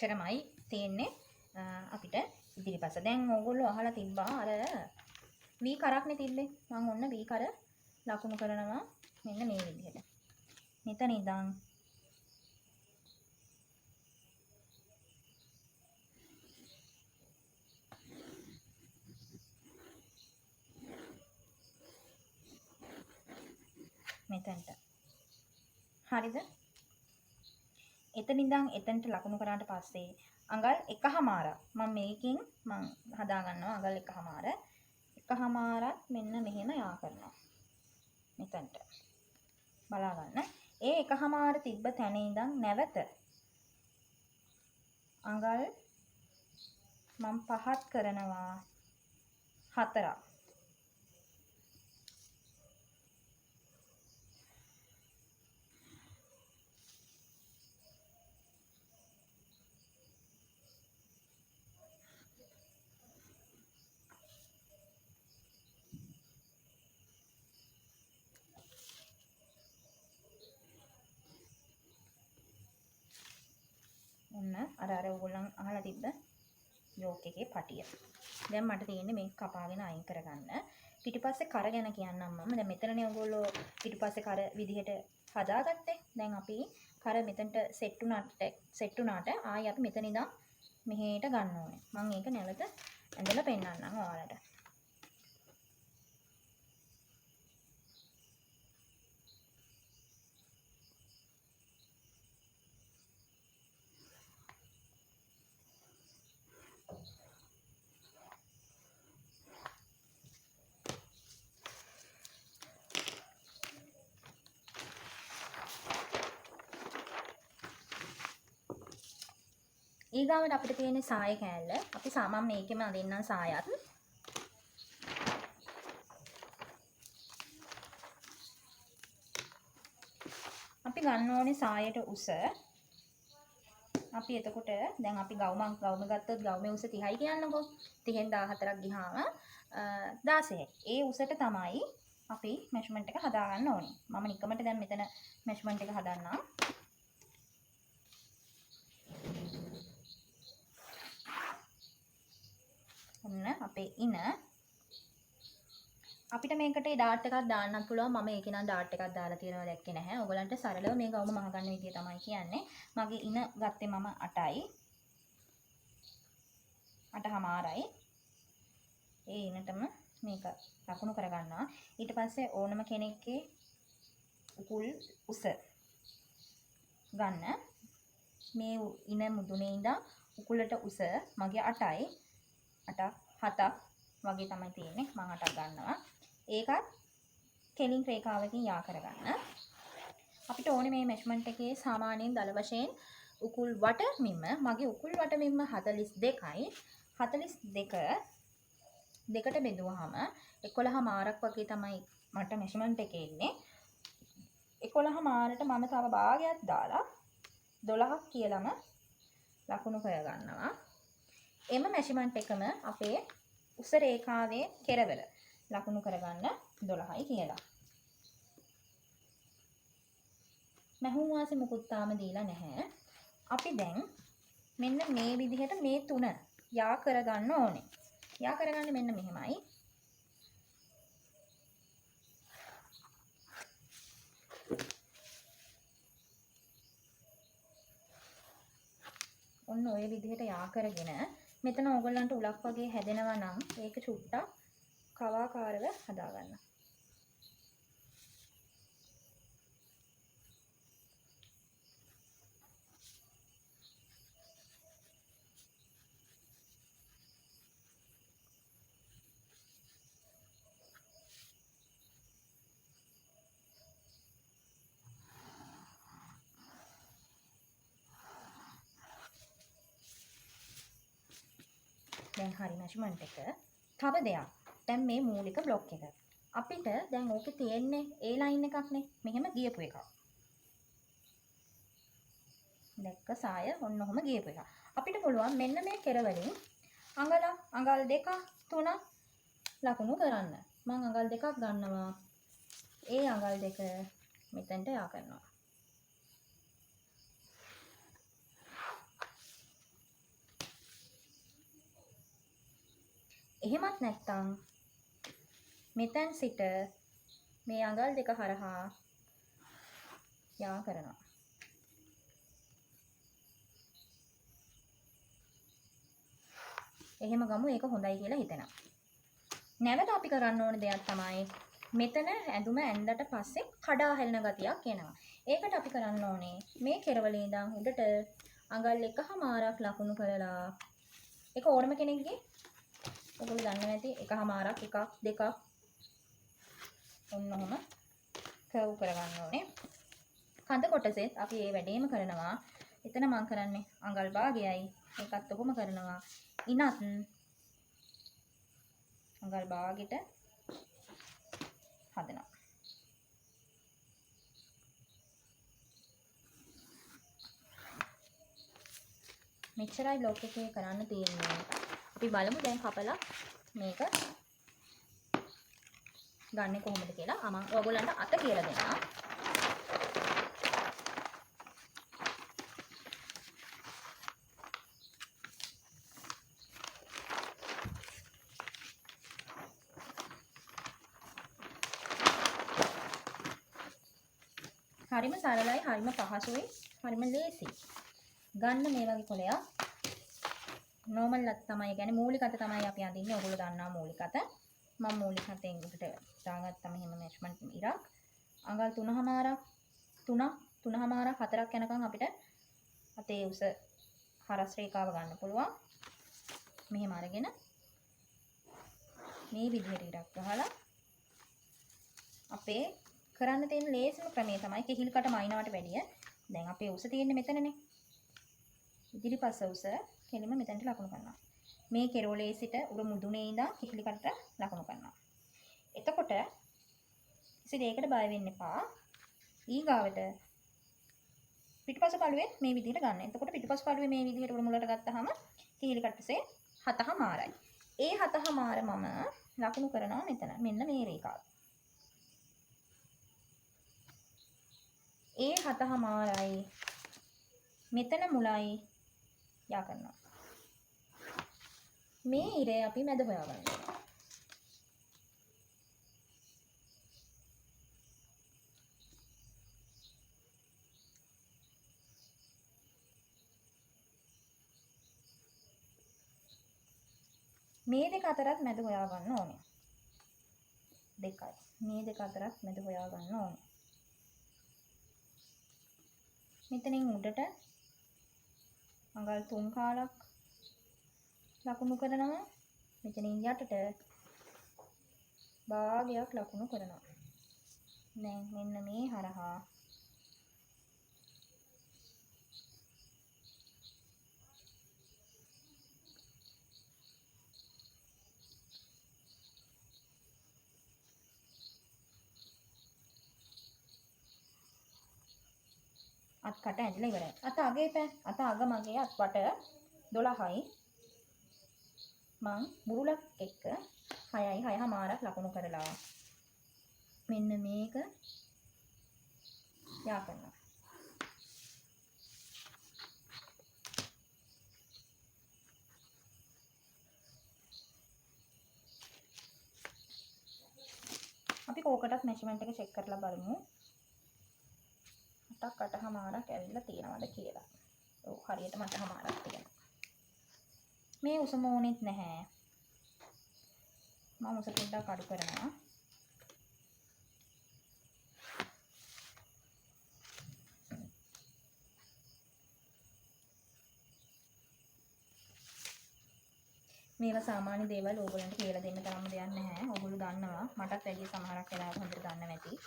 ඔච්චරමයි තියෙන්නේ අපිට ඉදිරිපස. දැන් ඕගොල්ලෝ අහලා තිබ්බා අර V කරක්නේ තිබ්බේ. මම ඔන්න V කර ලකුණු කරනවා මෙන්න මේ විදිහට. මෙතන ඉඳන් මෙතනට. හරිද? එතන ඉඳන් එතනට ලකුණු කරාට පස්සේ අඟල් 1/2 මම මේකෙන් මම හදා ගන්නවා අඟල් 1/2. 1/2ක් මෙන්න මෙහෙම යා කරනවා. මෙතනට. බලා ගන්න. ඒ 1/2 තිබ්බ තැන ඉඳන් නැවත අඟල් මම පහත් කරනවා 4ක්. ඔන්න අර ඕගොල්ලන් අහලා තිබ්බ යෝක් එකේ පටිය. දැන් මට තියෙන්නේ මේක කපාගෙන අයින් කරගන්න. පිටිපස්සේ කර ගැන කියන්නම් මම. දැන් මෙතනනේ ඕගොල්ලෝ පිටිපස්සේ කර විදිහට හදාගත්තේ. දැන් අපි කර මෙතනට සෙට් උනාට ආයි අපි මෙතන ඉඳන් මෙහෙට ගන්න ඕනේ. මම ඒක නැවත ඇඳලා පෙන්නන්නම් ඔයාලට. ඊගාවට අපිට තියෙන සාය කෑල්ල. අපි සාමාන්‍ය මේකෙම අදින්නම් සායත්. අපි ගන්න ඕනේ සායට උස. අපි එතකොට දැන් අපි ගවුම ගත්තොත් ගවුමේ උස 30යි කියන්නකෝ. 30න් 14ක් ගියාම 16යි. ඒ උසට තමයි අපි මෙෂර්මන්ට් එක හදා ගන්න ඕනේ. මම නිකමට දැන් මෙතන මෙෂර්මන්ට් එක හදන්නම්. ඔන්න අපේ ඉන අපිට මේකට ඩාට් එකක් දාන්නත් පුළුවන්. මම ඒකේ නම් ඩාට් එකක් දාලා තියෙනවා දැක්කේ නැහැ. ඔයගලන්ට සරලව මේ ගවුම මහ ගන්න විදිය තමයි කියන්නේ. මගේ ඉන ගත්තේ මම 8යි. 8:00යි. ඒ ඉනටම මේක ලකුණු කරගන්නවා. ඊට පස්සේ ඕනම කෙනෙක්ගේ උකුල් උස ගන්න. මේ ඉන මුදුනේ ඉඳන් උකුලට උස මගේ 8යි. 8ක් 7ක් වගේ තමයි තියෙන්නේ. මම 8ක් ගන්නවා. ඒකත් කෙලින් රේඛාවකින් යා කරගන්න. අපිට ඕනේ මේ මෙෂර්මන්ට් එකේ සාමාන්‍යයෙන් දල වශයෙන් උකුල් වට මිම මගේ උකුල් වට මිම 42යි. 42 දෙකට බෙදුවාම 11 මාරක් වගේ තමයි මට මෙෂර්මන්ට් එකේ ඉන්නේ. 11 මාරට මම තව භාගයක් දාලා 12ක් කියලාම ලකුණු කරගන්නවා. එම මෙෂර්මන්ට් එකම අපේ උස රේඛාවේ කෙරවල ලකුණු කරගන්න 12යි කියලා. මහුම් වාසි මුකුත් තාම දීලා නැහැ. අපි දැන් මෙන්න මේ විදිහට මේ තුන යා කරගන්න ඕනේ. යා කරගන්නේ මෙන්න මෙහෙමයි. ඔන්න ඔය විදිහට යා කරගෙන මෙතන ඕගොල්ලන්ට උලක් වගේ හැදෙනවා නම් ඒක චුට්ටක් කවාකාරව හදාගන්න. දැන් හරි මෙෂර්මන්ට් එක. තව දෙයක්. දැන් මේ මූලික බ්ලොක් එක. අපිට දැන් ඕකේ තියෙන්නේ ඒ ලයින් එකක්නේ. මෙහෙම ගියපු එකක්. දැක්ක සාය ඔන්න ඔහම ගියපු එක. අපිට පුළුවන් මෙන්න මේ කෙරවලින් අඟල් 2 3 ලකුණු කරන්න. මම අඟල් 2ක් ගන්නවා. ඒ අඟල් 2 මෙතෙන්ට යා කරනවා. එහෙමත් නැත්නම් මෙතෙන් සිට මේ අඟල් දෙක හරහා යා කරනවා. එහෙම ගමු ඒක හොඳයි කියලා හිතෙනවා. නැවත අපි කරන්න ඕන දෙයක් තමයි මෙතන ඇඳුම ඇඳට පස්සේ කඩා හැලෙන ගතියක් එනවා. ඒකට අපි කරන්න ඕනේ මේ කෙරවලේ ඉඳන් උඩට අඟල් එකහමාරක් ලකුණු කරලා ඒක ඕනම කෙනෙක්ගේ ඔයගොල්ලෝ දන්නවා ඇති එකහමාරක් එකක් දෙකක් ඔන්න ඔහම කර්ව් කරගන්න ඕනේ. කඳ කොටසෙත් අපි මේ වැඩේම කරනවා. එතන මම කරන්නේ අඟල් භාගයයි ඒකත් ඔහොම කරනවා. ඉනත් අඟල් භාගෙට හදනවා. මෙච්චරයි බ්ලොග් එකේ කරන්න තියෙන්නේ. අපි බලමු දැන් කපලා මේක ගන්න කොහොමද කියලා. මම ඔයගොල්ලන්ට අත කියලා දෙන්නම්. හරිම සරලයි, හරිම පහසුයි, හරිම ලේසියි. ගන්න මේ වගේ කොලයක්. normal අත තමයි, කියන්නේ මූලික අත තමයි අපි අඳින්නේ. ඔයගොල්ලෝ දන්නවා මූලික අත. මම මූලික අතෙන් උඩට දාගත්තා මෙහෙම මෙෂර්මන්ට් ඉරක්. අඟල් 3මාරක් 3මාරක් 4ක් යනකම් අපිට අතේ උස හරස් රේඛාව ගන්න පුළුවන්. මෙහෙම අරගෙන මේ විදිහට ඉරක් ගහලා අපේ කරන්න තියෙන ලේසිම ක්‍රමය තමයි කිහිල්කට මයින්නවට වැඩිය. දැන් අපේ උස තියෙන්නේ මෙතනනේ. ඉදිරිපස උස කෙලිම මෙතනට ලකුණු කරනවා. මේ කෙරෝලේ සිට උඩ මුදුනේ ඉඳන් කිහිල්කට ලකුණු කරනවා. එතකොට ඉතින් ඒකට බය වෙන්න එපා. ඊගාවට පිටිපස පළුවේ මේ විදිහට ගන්න. එතකොට පිටිපස පළුවේ මේ විදිහට උඩ මුලට ගත්තාම කිහිල්කටසේ 7මාරයි. ඒ 7මාර මම ලකුණු කරනවා මෙතන. මෙන්න මේ රේඛාව. ඒ 7මාරයි මෙතන මුලයි යා කරනවා. මේ ඉරේ අපි මැද හොයාගන්නවා. මේ දෙක අතරත් මැද හොයාගන්න ඕනේ. දෙකයි. මේ දෙක අතරත් මැද හොයාගන්න ඕනේ. මෙතනින් උඩට අඟල් 3 කාලක් ලකුණු කරනවා. මෙතනින් යටට භාගයක් ලකුණු කරනවා. දැන් මෙන්න මේ හරහා අත්කට ඇදලා ඉවරයි. අත අගේ පෑ. අත අග මගේ අත්පට 12යි. මං බුරුලක් එක්ක 6යි 6මාරක් ලකුණු කරලා මෙන්න මේක යා කරනවා. අපි කෝකටත් මෙෂර්මන්ට් එක චෙක් කරලා බලමු. 8මාරක් ඇවිල්ලා තියෙනවද කියලා. ඔව් හරියට 8මාරක් තියෙනවා. මේ උස මොනෙත් නැහැ. මම උස පොඩ්ඩක් අඩු කරනවා. මේවා සාමාන්‍ය දේවල් ඕගොල්ලන්ට කියලා දෙන්න තරම් දෙයක් නැහැ. ඕගොල්ලෝ දන්නවා. මටත් වැඩි සමහරක් වෙලාවට හොඳට දන්නව ඇති.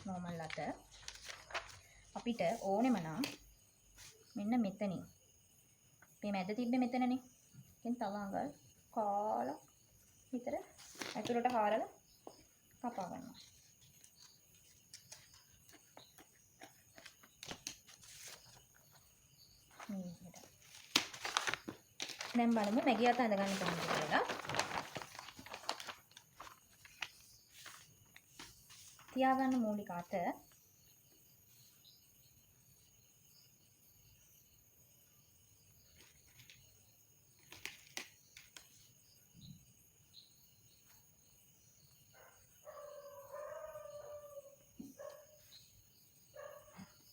normal අත අපිට ඕනෙම නම් මෙන්න මෙතනින් මේ මැද තිබ්බේ මෙතනනේ. ඉතින් තව අඟල් කාලක් විතර ඇතුළට හාරලා කපා ගන්නවා. මේ විදිහට. දැන් බලමු මැගිය අත අඳ ගන්න කොහොමද කියලා. තියාගන්න මූලික අත.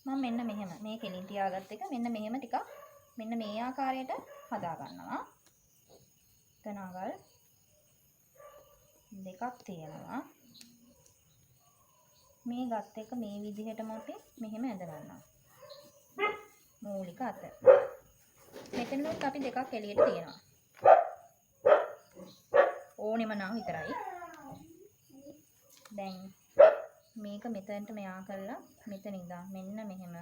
මම මෙන්න මෙහෙම මේ කෙලින් තියාගත්ත එක මෙන්න මෙහෙම ටිකක් මෙන්න මේ ආකාරයට හදා ගන්නවා. තනගල් දෙකක් තියෙනවා. මේ ගත් එක මේ විදිහටම අපි මෙහෙම ඇඳ ගන්නවා. මූලික අත. මෙතනොත් අපි දෙකක් එළියට තියෙනවා. ඕනෙම නම් විතරයි. දැන් මේක මෙතනට මෙයා කරලා මෙතන ඉඳන් මෙන්න මෙහෙම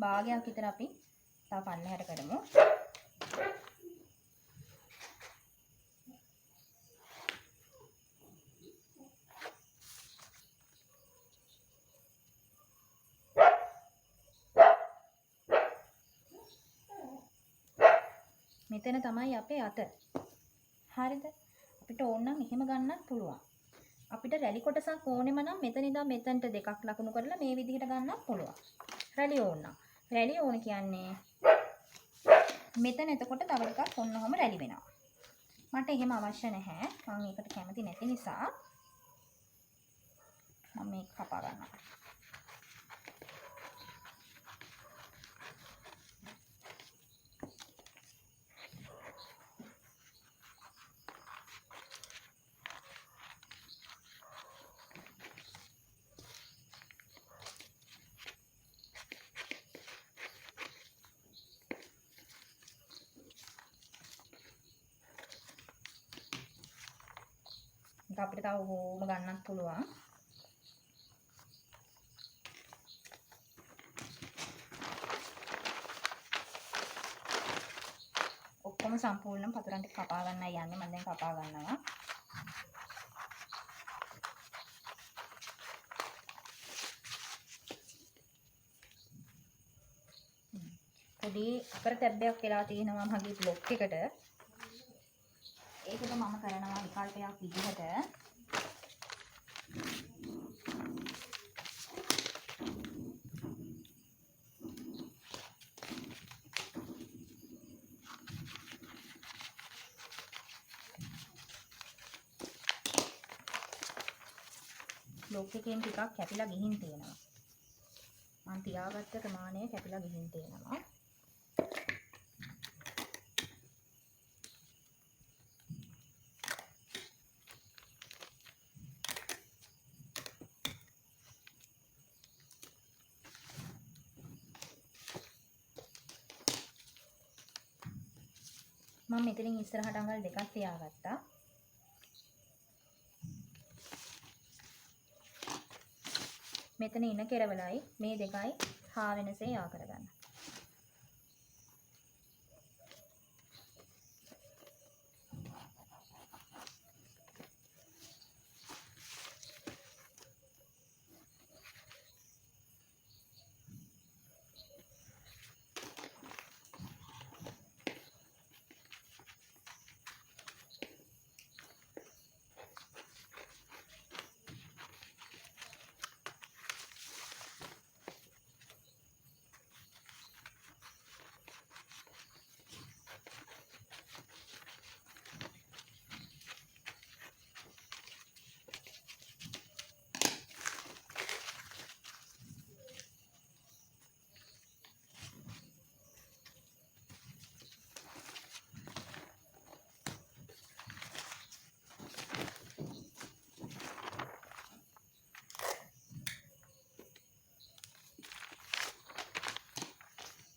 භාගයක් විතර අපි තව පල්ලෙහාට කරමු. මෙතන තමයි අපේ අත. හරිද? අපිට ඕන නම් එහෙම ගන්නත් පුළුවන්. අපිට රැලි කොටසක් ඕනෙම නම් මෙතන ඉඳන් මෙතනට දෙකක් ලකුණු කරලා මේ විදිහට ගන්නත් පුළුවන්. රැලි ඕන නම්. රැලි ඕන කියන්නේ මෙතන එතකොට තව ටිකක් ඔන්නෝම රැලි වෙනවා. මට එහෙම අවශ්‍ය නැහැ. මම ඒකට කැමති නැති නිසා මම මේක කපා ගන්නවා. අපිට තව ඕම ගන්නත් පුළුවන්. ඔක්කොම සම්පූර්ණයෙන් පතුරන් ටික කපා ගන්නයි යන්නේ. මම දැන් කපා ගන්නවා. පොඩි අපරතැබ්බයක් වෙලා තියෙනවා මගේ බ්ලොග් එකට. ඒකද මම කරනවා විකල්පයක් විදිහට බ්ලොග් එකෙන් ටිකක් කැපිලා ගිහින් තියෙනවා. මම තියාගත්ත ප්‍රමාණය කැපිලා ගිහින් තියෙනවා. මම මෙතනින් ඉස්සරහට අඟල් දෙකක් තියාගත්තා. මෙතන ඉන කෙරවලයි මේ දෙකයි හා වෙනසේ යා කරගන්න.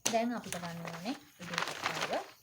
දැන් අපිට ගන්න ඕනේ ඉදිරි පැත්තට.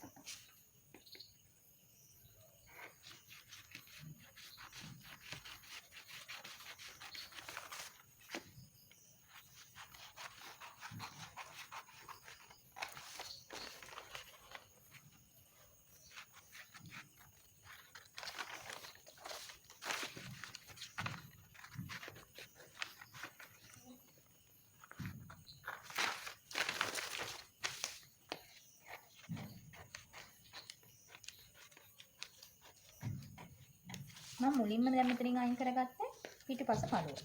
මම මුලින්ම දැන් මෙතනින් අයින් කරගත්තේ පිටිපස පළුව.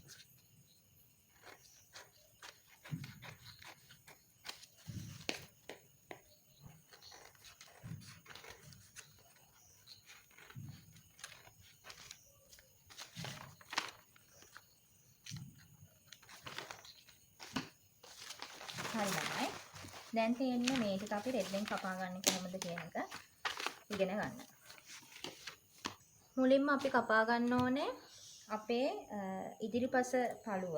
හරි ළමයි. දැන් තියෙන්නේ මේ ටික අපි රෙද්දෙන් කපා ගන්න කොහොමද කියන එක ඉගෙන ගන්න. මුලින්ම අපි කපා ගන්න ඕනේ අපේ ඉදිරිපස පළුව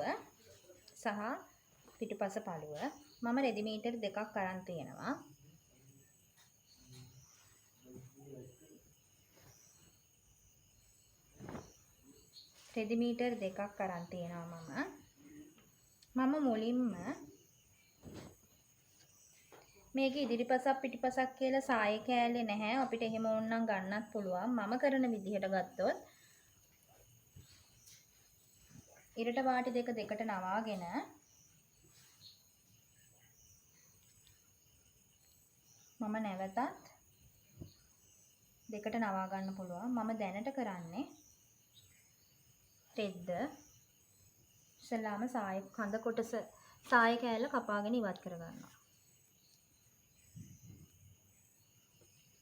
සහ පිටුපස පළුව. මම රෙදිමීටර් 2ක් අරන් තියෙනවා. රෙදිමීටර් 2ක් අරන් තියෙනවා මම මුලින්ම මේක ඉදිරිපසක් පිටිපසක් කියලා සාය කෑල්ලේ නැහැ. අපිට එහෙම ඕනනම් ගන්නත් පුළුවන්. මම කරන විදිහට ගත්තොත් ඉරට වාටි දෙක දෙකට නවාගෙන මම නැවතත් දෙකට නවා ගන්න පුළුවන්. මම දැනට කරන්නේ රෙද්ද ඉස්සලාම සාය කඳ කොටස සාය කෑල්ල කපාගෙන ඉවත් කරගන්නවා.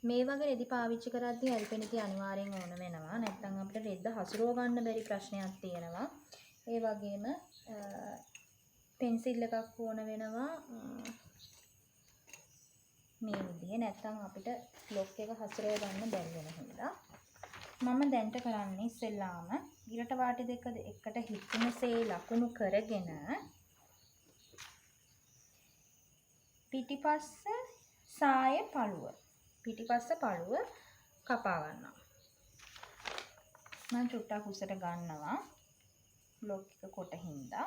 මේ වගේ රෙදි පාවිච්චි කරද්දී ඇල්පෙනිති අනිවාර්යෙන් ඕන වෙනවා. නැත්නම් අපිට රෙද්ද හසුරව ගන්න බැරි ප්‍රශ්නයක් තියෙනවා. ඒ වගේම පෙන්සිල් එකක් ඕන වෙනවා මේ විදිහේ. නැත්නම් අපිට ලොක් එක හසුරව ගන්න බැරි වෙන හින්දා මම දැන්ට කරන්නේ ඉස්සෙල්ලාම ඉරට වාටි දෙක එකට හිතුනසේ ලකුණු කරගෙන පිටිපස්ස සාය පළුව පිටිපස්ස පළුව කපා ගන්නවා. මම චුට්ටක් උසට ගන්නවා බ්ලොක් එක කොට හින්දා.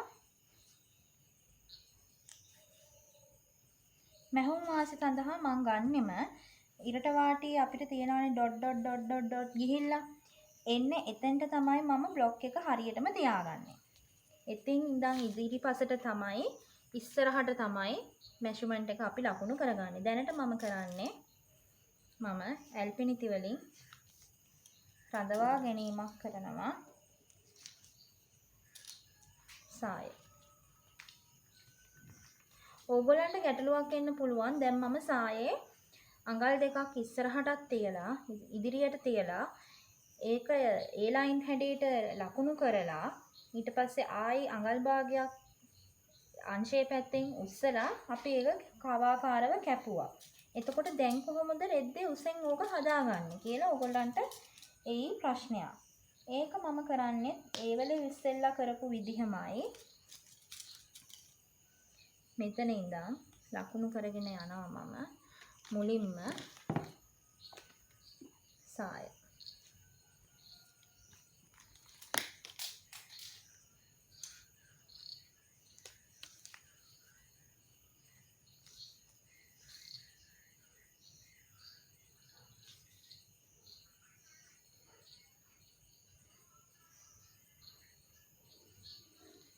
මැහුම් වාසි සඳහා මම ගන්නෙම ඉරට වාටි අපිට තියෙනවානේ ඩොට් ගිහිල්ලා එන්න එතෙන්ට තමයි මම බ්ලොක් එක හරියටම තියාගන්නේ. එතින් ඉඳන් ඉදිරිපසට තමයි ඉස්සරහට තමයි මෙෂර්මන්ට් එක අපි ලකුණු කරගන්නේ. දැනට මම කරන්නේ මම ඇල්පිනිති වලින් රඳවා ගැනීමක් කරනවා සාය. ඕගොල්ලන්ට ගැටලුවක් එන්න පුළුවන්. දැන් මම සායේ අඟල් දෙකක් ඉස්සරහටත් තියලා ඉදිරියට තියලා ඒක ඒ ලයින් හැඩයට ලකුණු කරලා ඊට පස්සේ ආයි අඟල් භාගයක් අංශයේ පැත්තෙන් උස්සලා අපි ඒක කවාකාරව කැපුවා. එතකොට දැන් කොහොමද රෙද්දේ උසෙන් ඕක හදාගන්නේ කියලා ඕගොල්ලන්ට එයි ප්‍රශ්නයක්. ඒක මම කරන්නේ ඒ වෙලේ ඉස්සෙල්ලා කරපු විදිහමයි. මෙතන ඉඳන් ලකුණු කරගෙන යනවා මම මුලින්ම සාය.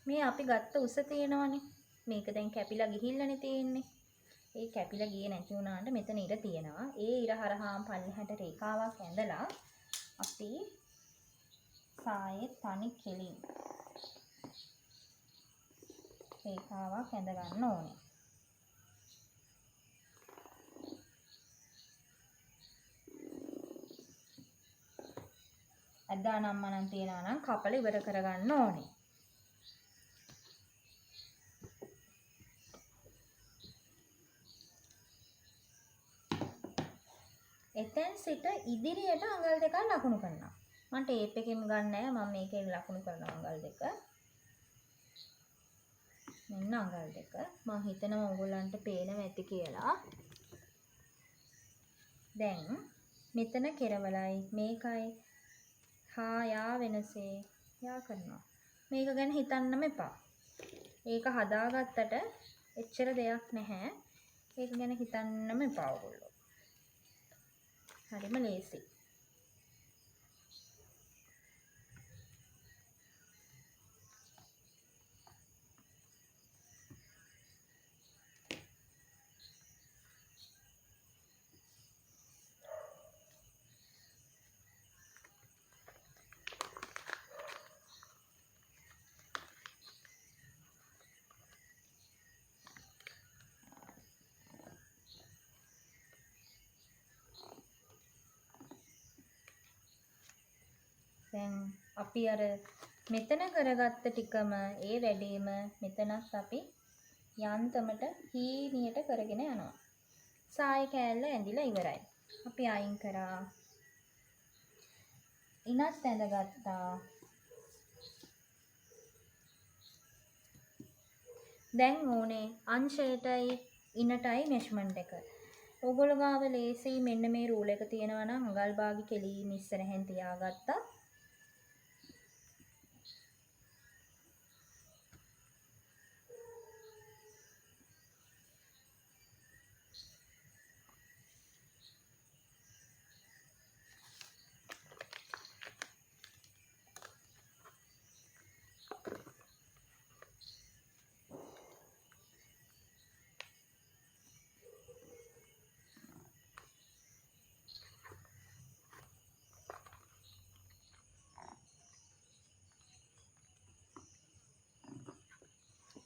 මේ අපි ගත්ත උස තියෙනවනේ. මේක දැන් කැපිලා ගිහිල්ලානේ තියෙන්නේ. ඒ කැපිලා ගියේ නැති වුණාට මෙතන ඉර තියෙනවා. ඒ ඉර හරහාම පල්ලෙහාට රේඛාවක් ඇඳලා අපි සායේ තනි කෙලින් රේඛාවක් ඇඳ ගන්න ඕනේ. අදා නම් මනම් තියනවා නම් කපල ඉවර කරගන්න ඕනේ. එතෙන් සිට ඉදිරියට අඟල් දෙකක් ලකුණු කරනවා. මම ටේප් එකෙන් ගන්න නැහැ. මම මේකෙන් ලකුණු කරනවා අඟල් දෙක. මෙන්න අඟල් දෙක. මම හිතනවා ඔයගොල්ලන්ට පේනවා ඇති කියලා. දැන් මෙතන කෙරවලයි මේකයි හා යා වෙනසේ යා කරනවා. මේක ගැන හිතන්නම එපා. ඒක හදාගත්තට එච්චර දෙයක් නැහැ. ඒක ගැන හිතන්නම එපා ඔයගොල්ලෝ. හරිම ලේසි. දැන් අපි අර මෙතන කරගත්ත ටිකම ඒ වැඩේම මෙතනත් අපි යන්තමට හීනියට කරගෙන යනවා. සාය කෑල්ල ඇඳිලා ඉවරයි. අපි අයින් කරා. ඉනත් ඇඳගත්තා. දැන් ඕනේ අංශයටයි ඉනටයි මෙෂර්මන්ට් එක. ඕගොල්ලෝ ගාව ලේසි මෙන්න මේ රූල් එක තියෙනවා නම් අඟල් භාගි කෙලින් ඉස්සරහෙන් තියාගත්තා.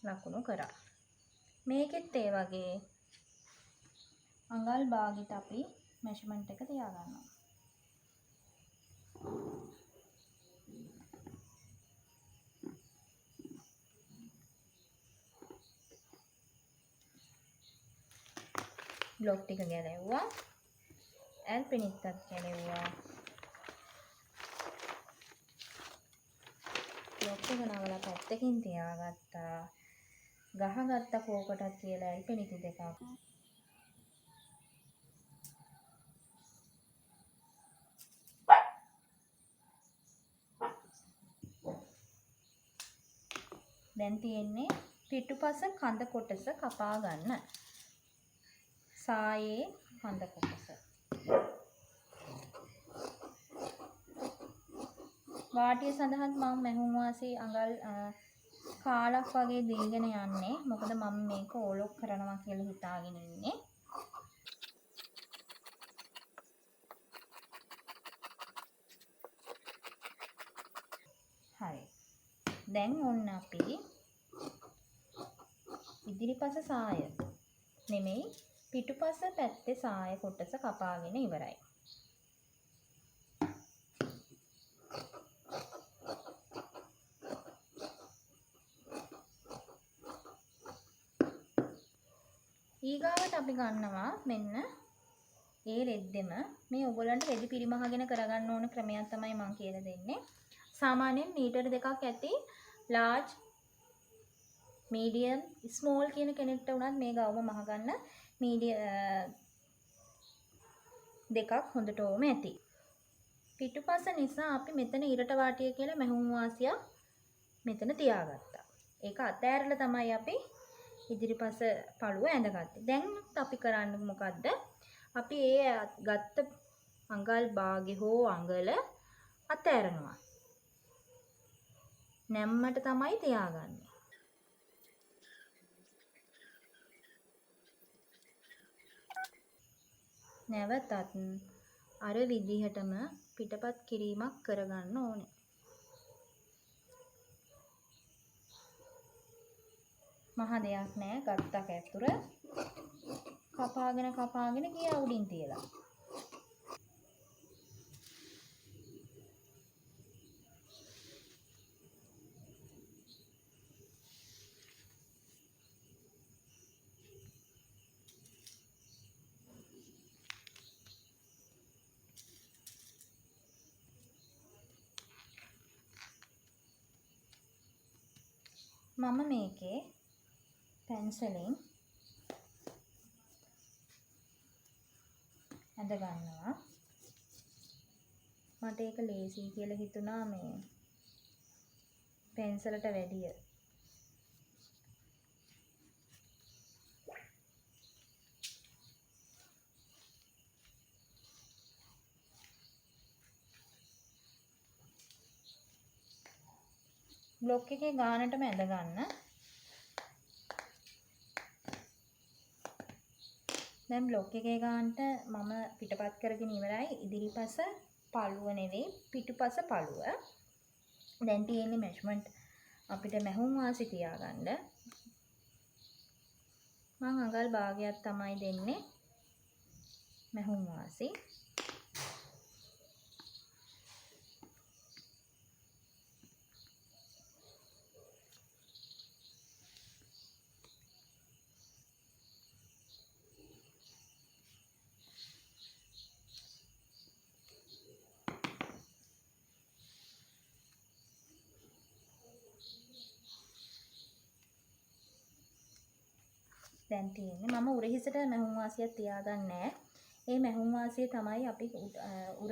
ලකුණු කරා. මේකෙත් ඒ වගේ අඟල් භාගිට අපි මෙෂර්මන්ට් එක තියාගන්නවා. බ්ලොක් ටික ගැලෙව්වා. ඇල්පිනිත්තත් ගැලෙව්වා. බ්ලොක් එක නවලා පැත්තකින් තියාගත්තා. ගහගත්ත කෝකටත් කියලා ඇල්පිනිති දෙකක්. දැන් තියෙන්නේ පිටුපස කඳ කොටස කපා ගන්න. සායේ කඳ කොටස. වාටිය සඳහන් මම මැහුම් වාසී අඟල් කාලක් වගේ දීගෙන යන්නේ. මොකද මම මේක ඕලොක් කරනවා කියලා හිතාගෙන ඉන්නේ. හරි. දැන් ඔන්න අපි ඉදිරිපස සාය නෙමෙයි පිටුපස පැත්තේ සාය කොටස කපාගෙන ඉවරයි. ඊගාවට අපි ගන්නවා මෙන්න ඒ රෙද්දෙම මේ ඔයගොල්ලන්ට රෙදි පිරිමහගෙන කරගන්න ඕන ක්‍රමයක් තමයි මම කියලා දෙන්නේ. සාමාන්‍යයෙන් මීටර දෙකක් ඇති large medium small කියන කෙනෙක්ට උනත් මේ ගවම මහගන්න medium දෙකක් හොඳට ඕම ඇති. පිටුපස නිසා අපි මෙතන ඉරට වාටිය කියලා මැහුම් වාසියක් මෙතන තියාගත්තා. ඒක අතෑරලා තමයි අපි ඉදිරිපස පළුව ඇඳගත්තේ. දැන් අපි කරන්නේ මොකද්ද? අපි ඒ ගත්ත අඟල් භාගෙ හෝ අඟල අතෑරනවා. නැම්මට තමයි තියාගන්නේ. නැවතත් අර විදිහටම පිටපත් කිරීමක් කරගන්න ඕනේ. මහ දෙයක් නෑ. ගත්තක ඇතුර කපාගෙන ගියා උඩින් තියලා. මම මේකේ පැන්සලෙන් ඇඳ ගන්නවා. මට ඒක ලේසි කියලා හිතුණා මේ පෙන්සලට වැඩිය. බ්ලොක් එකේ ගානටම ඇඳ ගන්න. දැන් බ්ලොක් එකේ ගානට මම පිටපත් කරගෙන ඉවරයි. ඉදිරිපස පළුව නෙවෙයි පිටුපස පළුව. දැන් තියෙන්නේ මෙෂර්මන්ට් අපිට මැහුම් වාසි තියාගන්න. මම අඟල් භාගයක් තමයි දෙන්නේ මැහුම් වාසි. දැන් තියෙන්නේ මම උරහිසට මැහුම් වාසියක් තියාගන්නේ. ඒ මැහුම් වාසිය තමයි අපි උර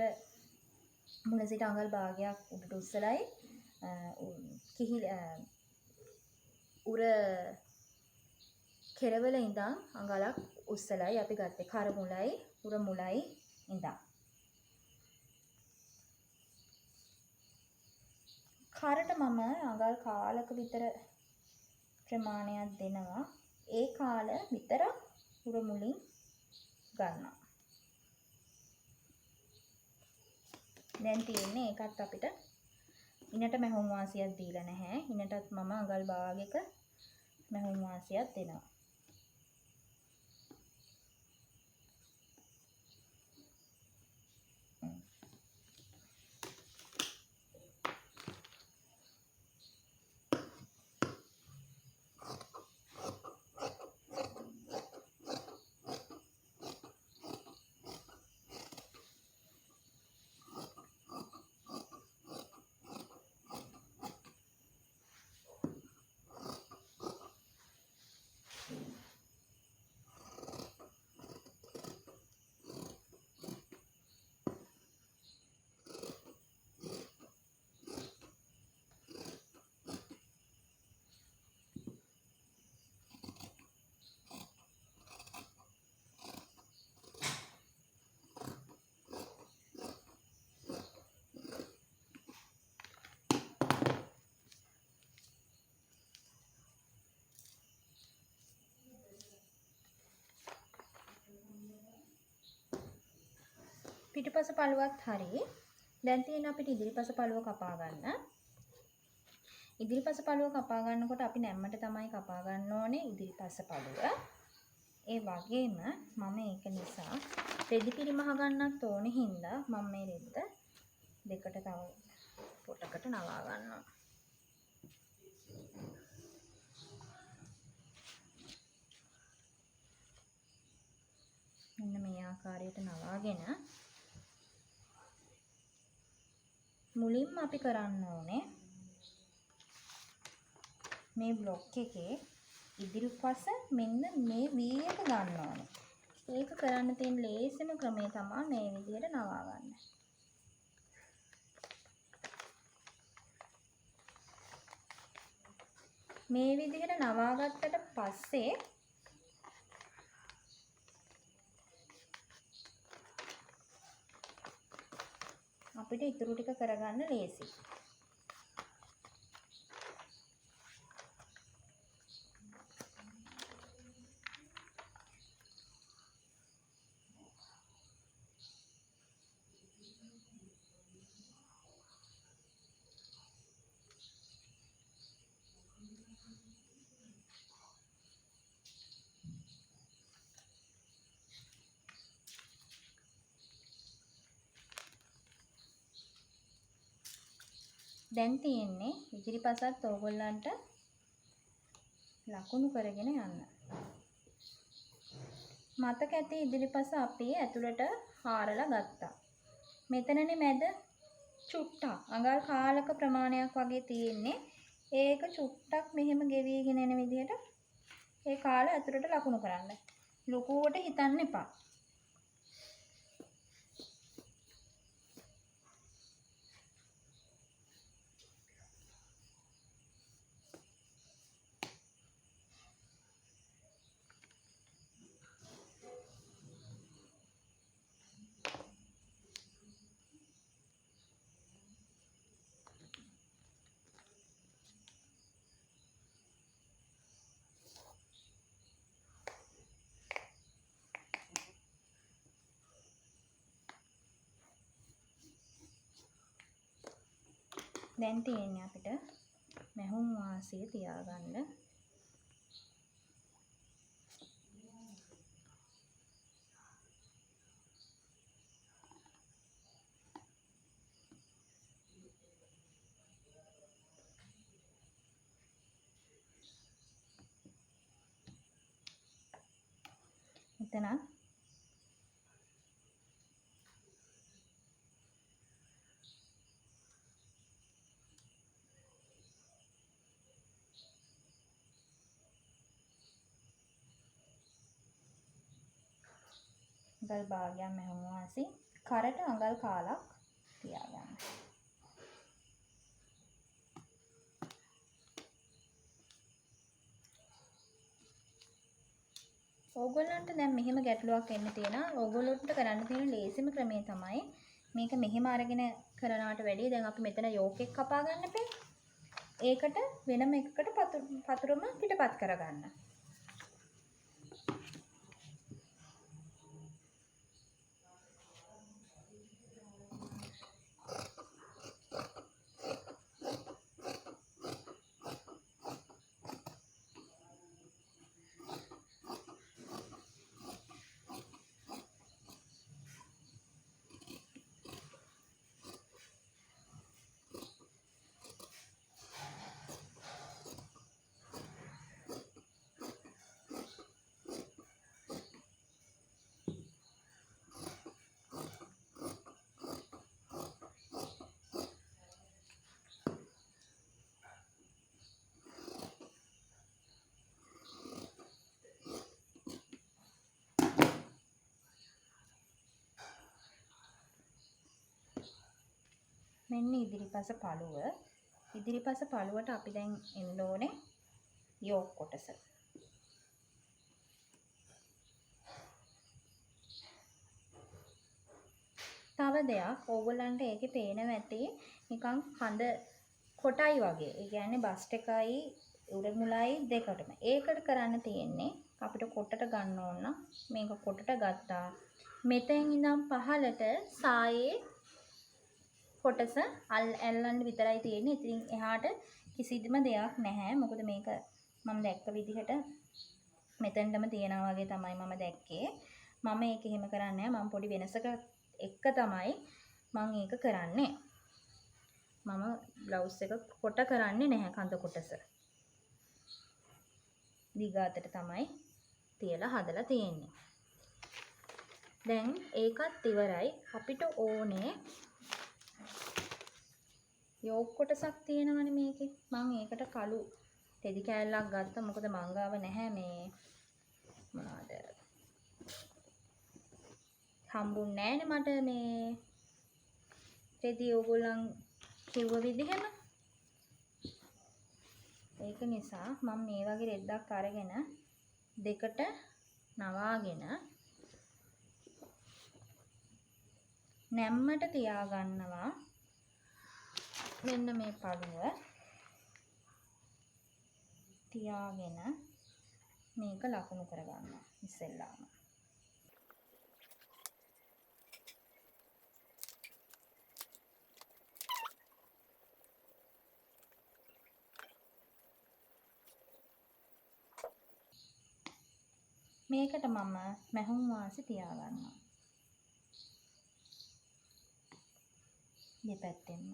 මුල සිට අඟල් භාගයක් උඩට උස්සලයි උර කෙරවල ඉඳන් අඟලක් උස්සලයි අපි ගත්තේ. කර මුලයි උර මුලයි ඉඳන්. කරට මම අඟල් කාලක විතර ප්‍රමාණයක් දෙනවා. ඒ කාල විතර උර මුලින් ගන්නවා. දැන් තියෙන්නේ ඒකත් අපිට ඉනට මැහුම් වාසියක් දීලා නැහැ. ඉනටත් මම අඟල් භාගයක මැහුම් වාසියක් දෙනවා. පිටිපස පළුවත් හරි. දැන් තියෙන අපිට ඉදිරිපස පළුව කපා ගන්න. ඉදිරිපස පළුව කපා ගන්නකොට අපි නැම්මට තමයි කපා ගන්න ඕනේ ඉදිරිපස පළුව. ඒ වගේම මම ඒක නිසා රෙදි පිරිමහ ගන්නත් ඕනේ හින්දා මම මේ රෙද්ද දෙකට තව පොටකට නවා ගන්නවා. මෙන්න මේ ආකාරයට නවාගෙන මුලින්ම අපි කරන්න ඕනේ මේ බ්ලොක් එකේ ඉදිරිපස මෙන්න මේ V එක ගන්න ඕනේ. ඒක කරන්න තියෙන ලේසිම ක්‍රමය තමයි මේ විදිහට නවා ගන්න. මේ විදිහට නවා ගත්තට පස්සේ අපිට ඉතුරු ටික කරගන්න ලේසියි. දැන් තියෙන්නේ ඉදිරිපසත් ඕගොල්ලන්ට ලකුණු කරගෙන යන්න. මතක ඇති ඉදිරිපස අපි ඇතුළට හාරලා ගත්තා. මෙතනනේ මැද චුට්ටක් අඟල් කාලක ප්‍රමාණයක් වගේ තියෙන්නේ. ඒක චුට්ටක් මෙහෙම ගෙවිගෙන එන විදිහට ඒ කාල ඇතුළට ලකුණු කරන්න. ලොකුවට හිතන්න එපා. දැන් තියෙන්නේ අපිට මැහුම් වාසිය තියාගන්න. මෙතන අඟල් භාගයක් මැහුම් වාසි කරට අඟල් කාලක් තියාගන්න. ඕගොල්ලන්ට දැන් මෙහෙම ගැටලුවක් එන්න තියෙනවා. ඕගොල්ලොන්ට කරන්න තියෙන ලේසිම ක්‍රමය තමයි මේක මෙහෙම අරගෙන කරනාට වැඩිය දැන් අපි මෙතන යෝක් එක කපා ගන්න බෑ. ඒකට වෙනම එකකට පතුරම පිටපත් කරගන්න. මෙන්න ඉදිරිපස පළුව. ඉදිරිපස පළුවට අපි දැන් එන්න ඕනේ යෝක් කොටස. තව දෙයක් ඕගොල්ලන්ට ඒකේ පේනවා ඇති නිකන් කඳ කොටයි වගේ. ඒ කියන්නේ බස්ට් එකයි උඩ මුලයි දෙකටම. ඒකට කරන්න තියෙන්නේ අපිට කොටට ගන්න ඕන නම් මේක කොටට ගත්තා. මෙතෙන් ඉඳන් පහළට සායේ කොටස ඇල්ලන්න විතරයි තියෙන්නේ. ඉතින් එහාට කිසිදම දෙයක් නැහැ. මොකද මේක මම දැක්ක විදිහට මෙතෙන්ටම තියනවා වගේ තමයි මම දැක්කේ. මම ඒක එහෙම කරන්නේ නැහැ. මම පොඩි වෙනසක එක තමයි මම ඒක කරන්නේ. මම බ්ලවුස් එක කොට කරන්නේ නැහැ කඳ කොටස. දිගාතට තමයි තියලා හදලා තියෙන්නේ. දැන් ඒකත් ඉවරයි. අපිට ඕනේ යෝක් කොටසක් තියෙනවනේ මේකේ. මම ඒකට කළු තෙදි කෑල්ලක් ගත්තා. මොකද මංගාව නැහැ මේ මොනවාද හම්බුන්නේ නැහැනේ මට මේ තෙදි ඕගොල්ලන් කිව්ව විදිහම. ඒක නිසා මම මේ වගේ රෙද්දක් අරගෙන දෙකට නවාගෙන නැම්මට තියාගන්නවා. මෙන්න මේ පළුව තියාගෙන මේක ලකුණු කරගන්නවා ඉස්සෙල්ලාම. මේකට මම මැහුම් වාසි තියාගන්නවා දෙපැත්තෙන්ම.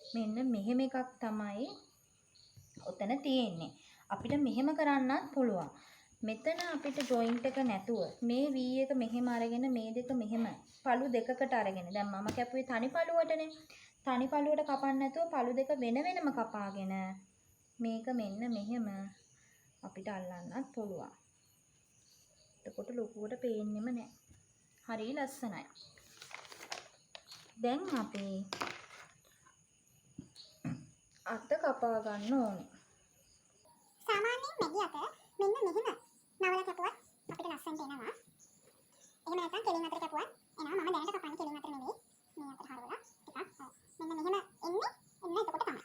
මෙන්න මෙහෙම එකක් තමයි ඔතන තියෙන්නේ. අපිට මෙහෙම කරන්නත් පුළුවන්. මෙතන අපිට ජොයින්ට් එක නැතුව මේ V එක මෙහෙම අරගෙන මේ දෙක මෙහෙම පළු දෙකකට අරගෙන දැන් මම කැපුවේ තනි පළුවටනේ. තනි පළුවට කපන්න නැතුව පළු දෙක වෙන වෙනම කපාගෙන මේක මෙන්න මෙහෙම අපිට අල්ලන්නත් පුළුවන්. එතකොට ලොකුවට පේන්නෙම නැහැ. හරිය ලස්සනයි. දැන් අපි අත කපා ගන්න ඕනේ. සාමාන්‍යයෙන් මැදි අත මෙන්න මෙහෙම නවල කැපුවත් අපිට ලස්සනට එනවා. එහෙම නැත්නම් කෙලින් අතට කැපුවත් එනවා. මම දැනට කපන්නේ කෙලින් අතට නෙවෙයි. මේ අතට හරවලා ටිකක් මෙන්න මෙහෙම එන්න එතකොට තමයි.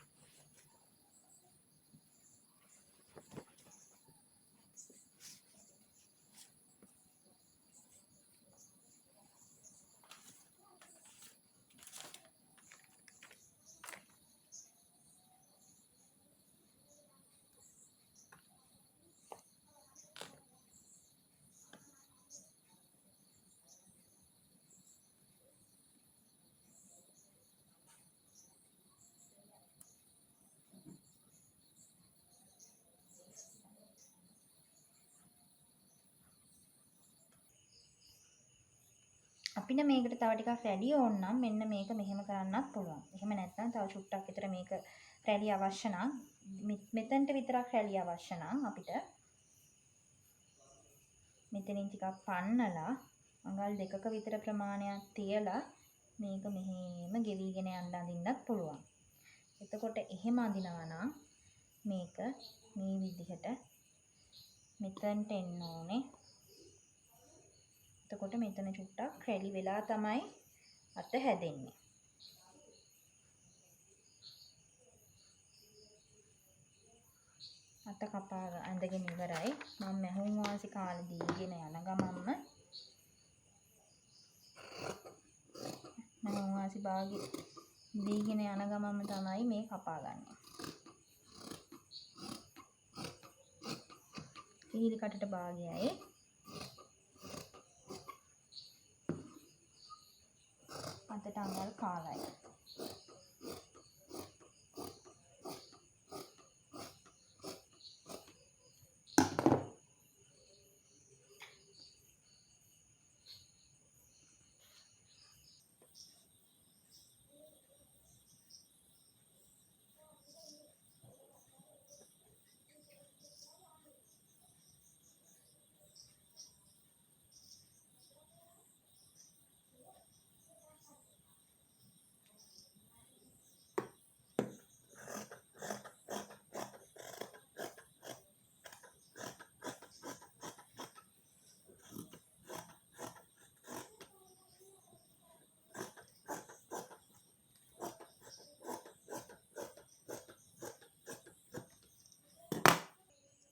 අපිට මේකට තව ටිකක් රැලි ඕන නම් මෙන්න මේක මෙහෙම කරන්නත් පුළුවන්. එහෙම නැත්නම් තව චුට්ටක් විතර මේක රැලි අවශ්‍ය නම් මෙතනට විතරක් රැලි අවශ්‍ය නම් අපිට මෙතනින් ටිකක් පන්නලා අඟල් දෙකක විතර ප්‍රමාණයක් තියලා මේක මෙහෙම ගෙවිගෙන යන්න අඳින්නත් පුළුවන්. එතකොට එහෙම අඳිනවා නම් මේක මේ විදිහට මෙතනට එන්න ඕනේ. එතකොට මෙතන චුට්ටක් රැලි වෙලා තමයි අත හැදෙන්නේ. අත කපා ඇඳගෙන ඉවරයි. මම මැහුම් වාසි කාලේ දීගෙන යන ගමන්ම මැහුම් වාසි භාගෙ දීගෙන යන ගමන්ම තමයි මේ කපාගන්නේ. කිහිලි කටට භාගයයි අතට අඟල් කාලයි.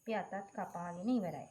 අපි අතත් කපාගෙන ඉවරයි.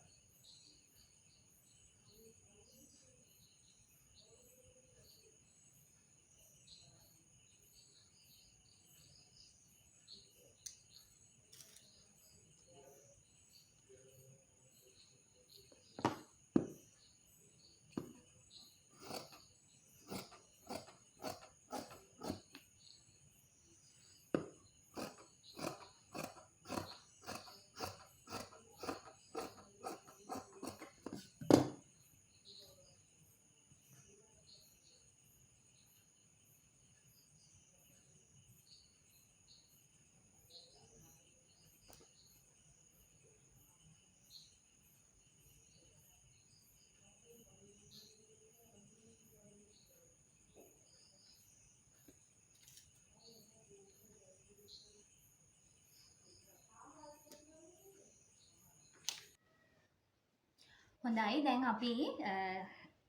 හොඳයි දැන් අපි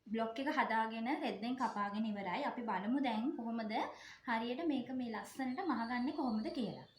බ්ලොක් එක හදාගෙන රෙද්දෙන් කපාගෙන ඉවරයි. අපි බලමු දැන් කොහොමද හරියට මේක මේ ලස්සනට මහගන්නේ කොහොමද කියලා.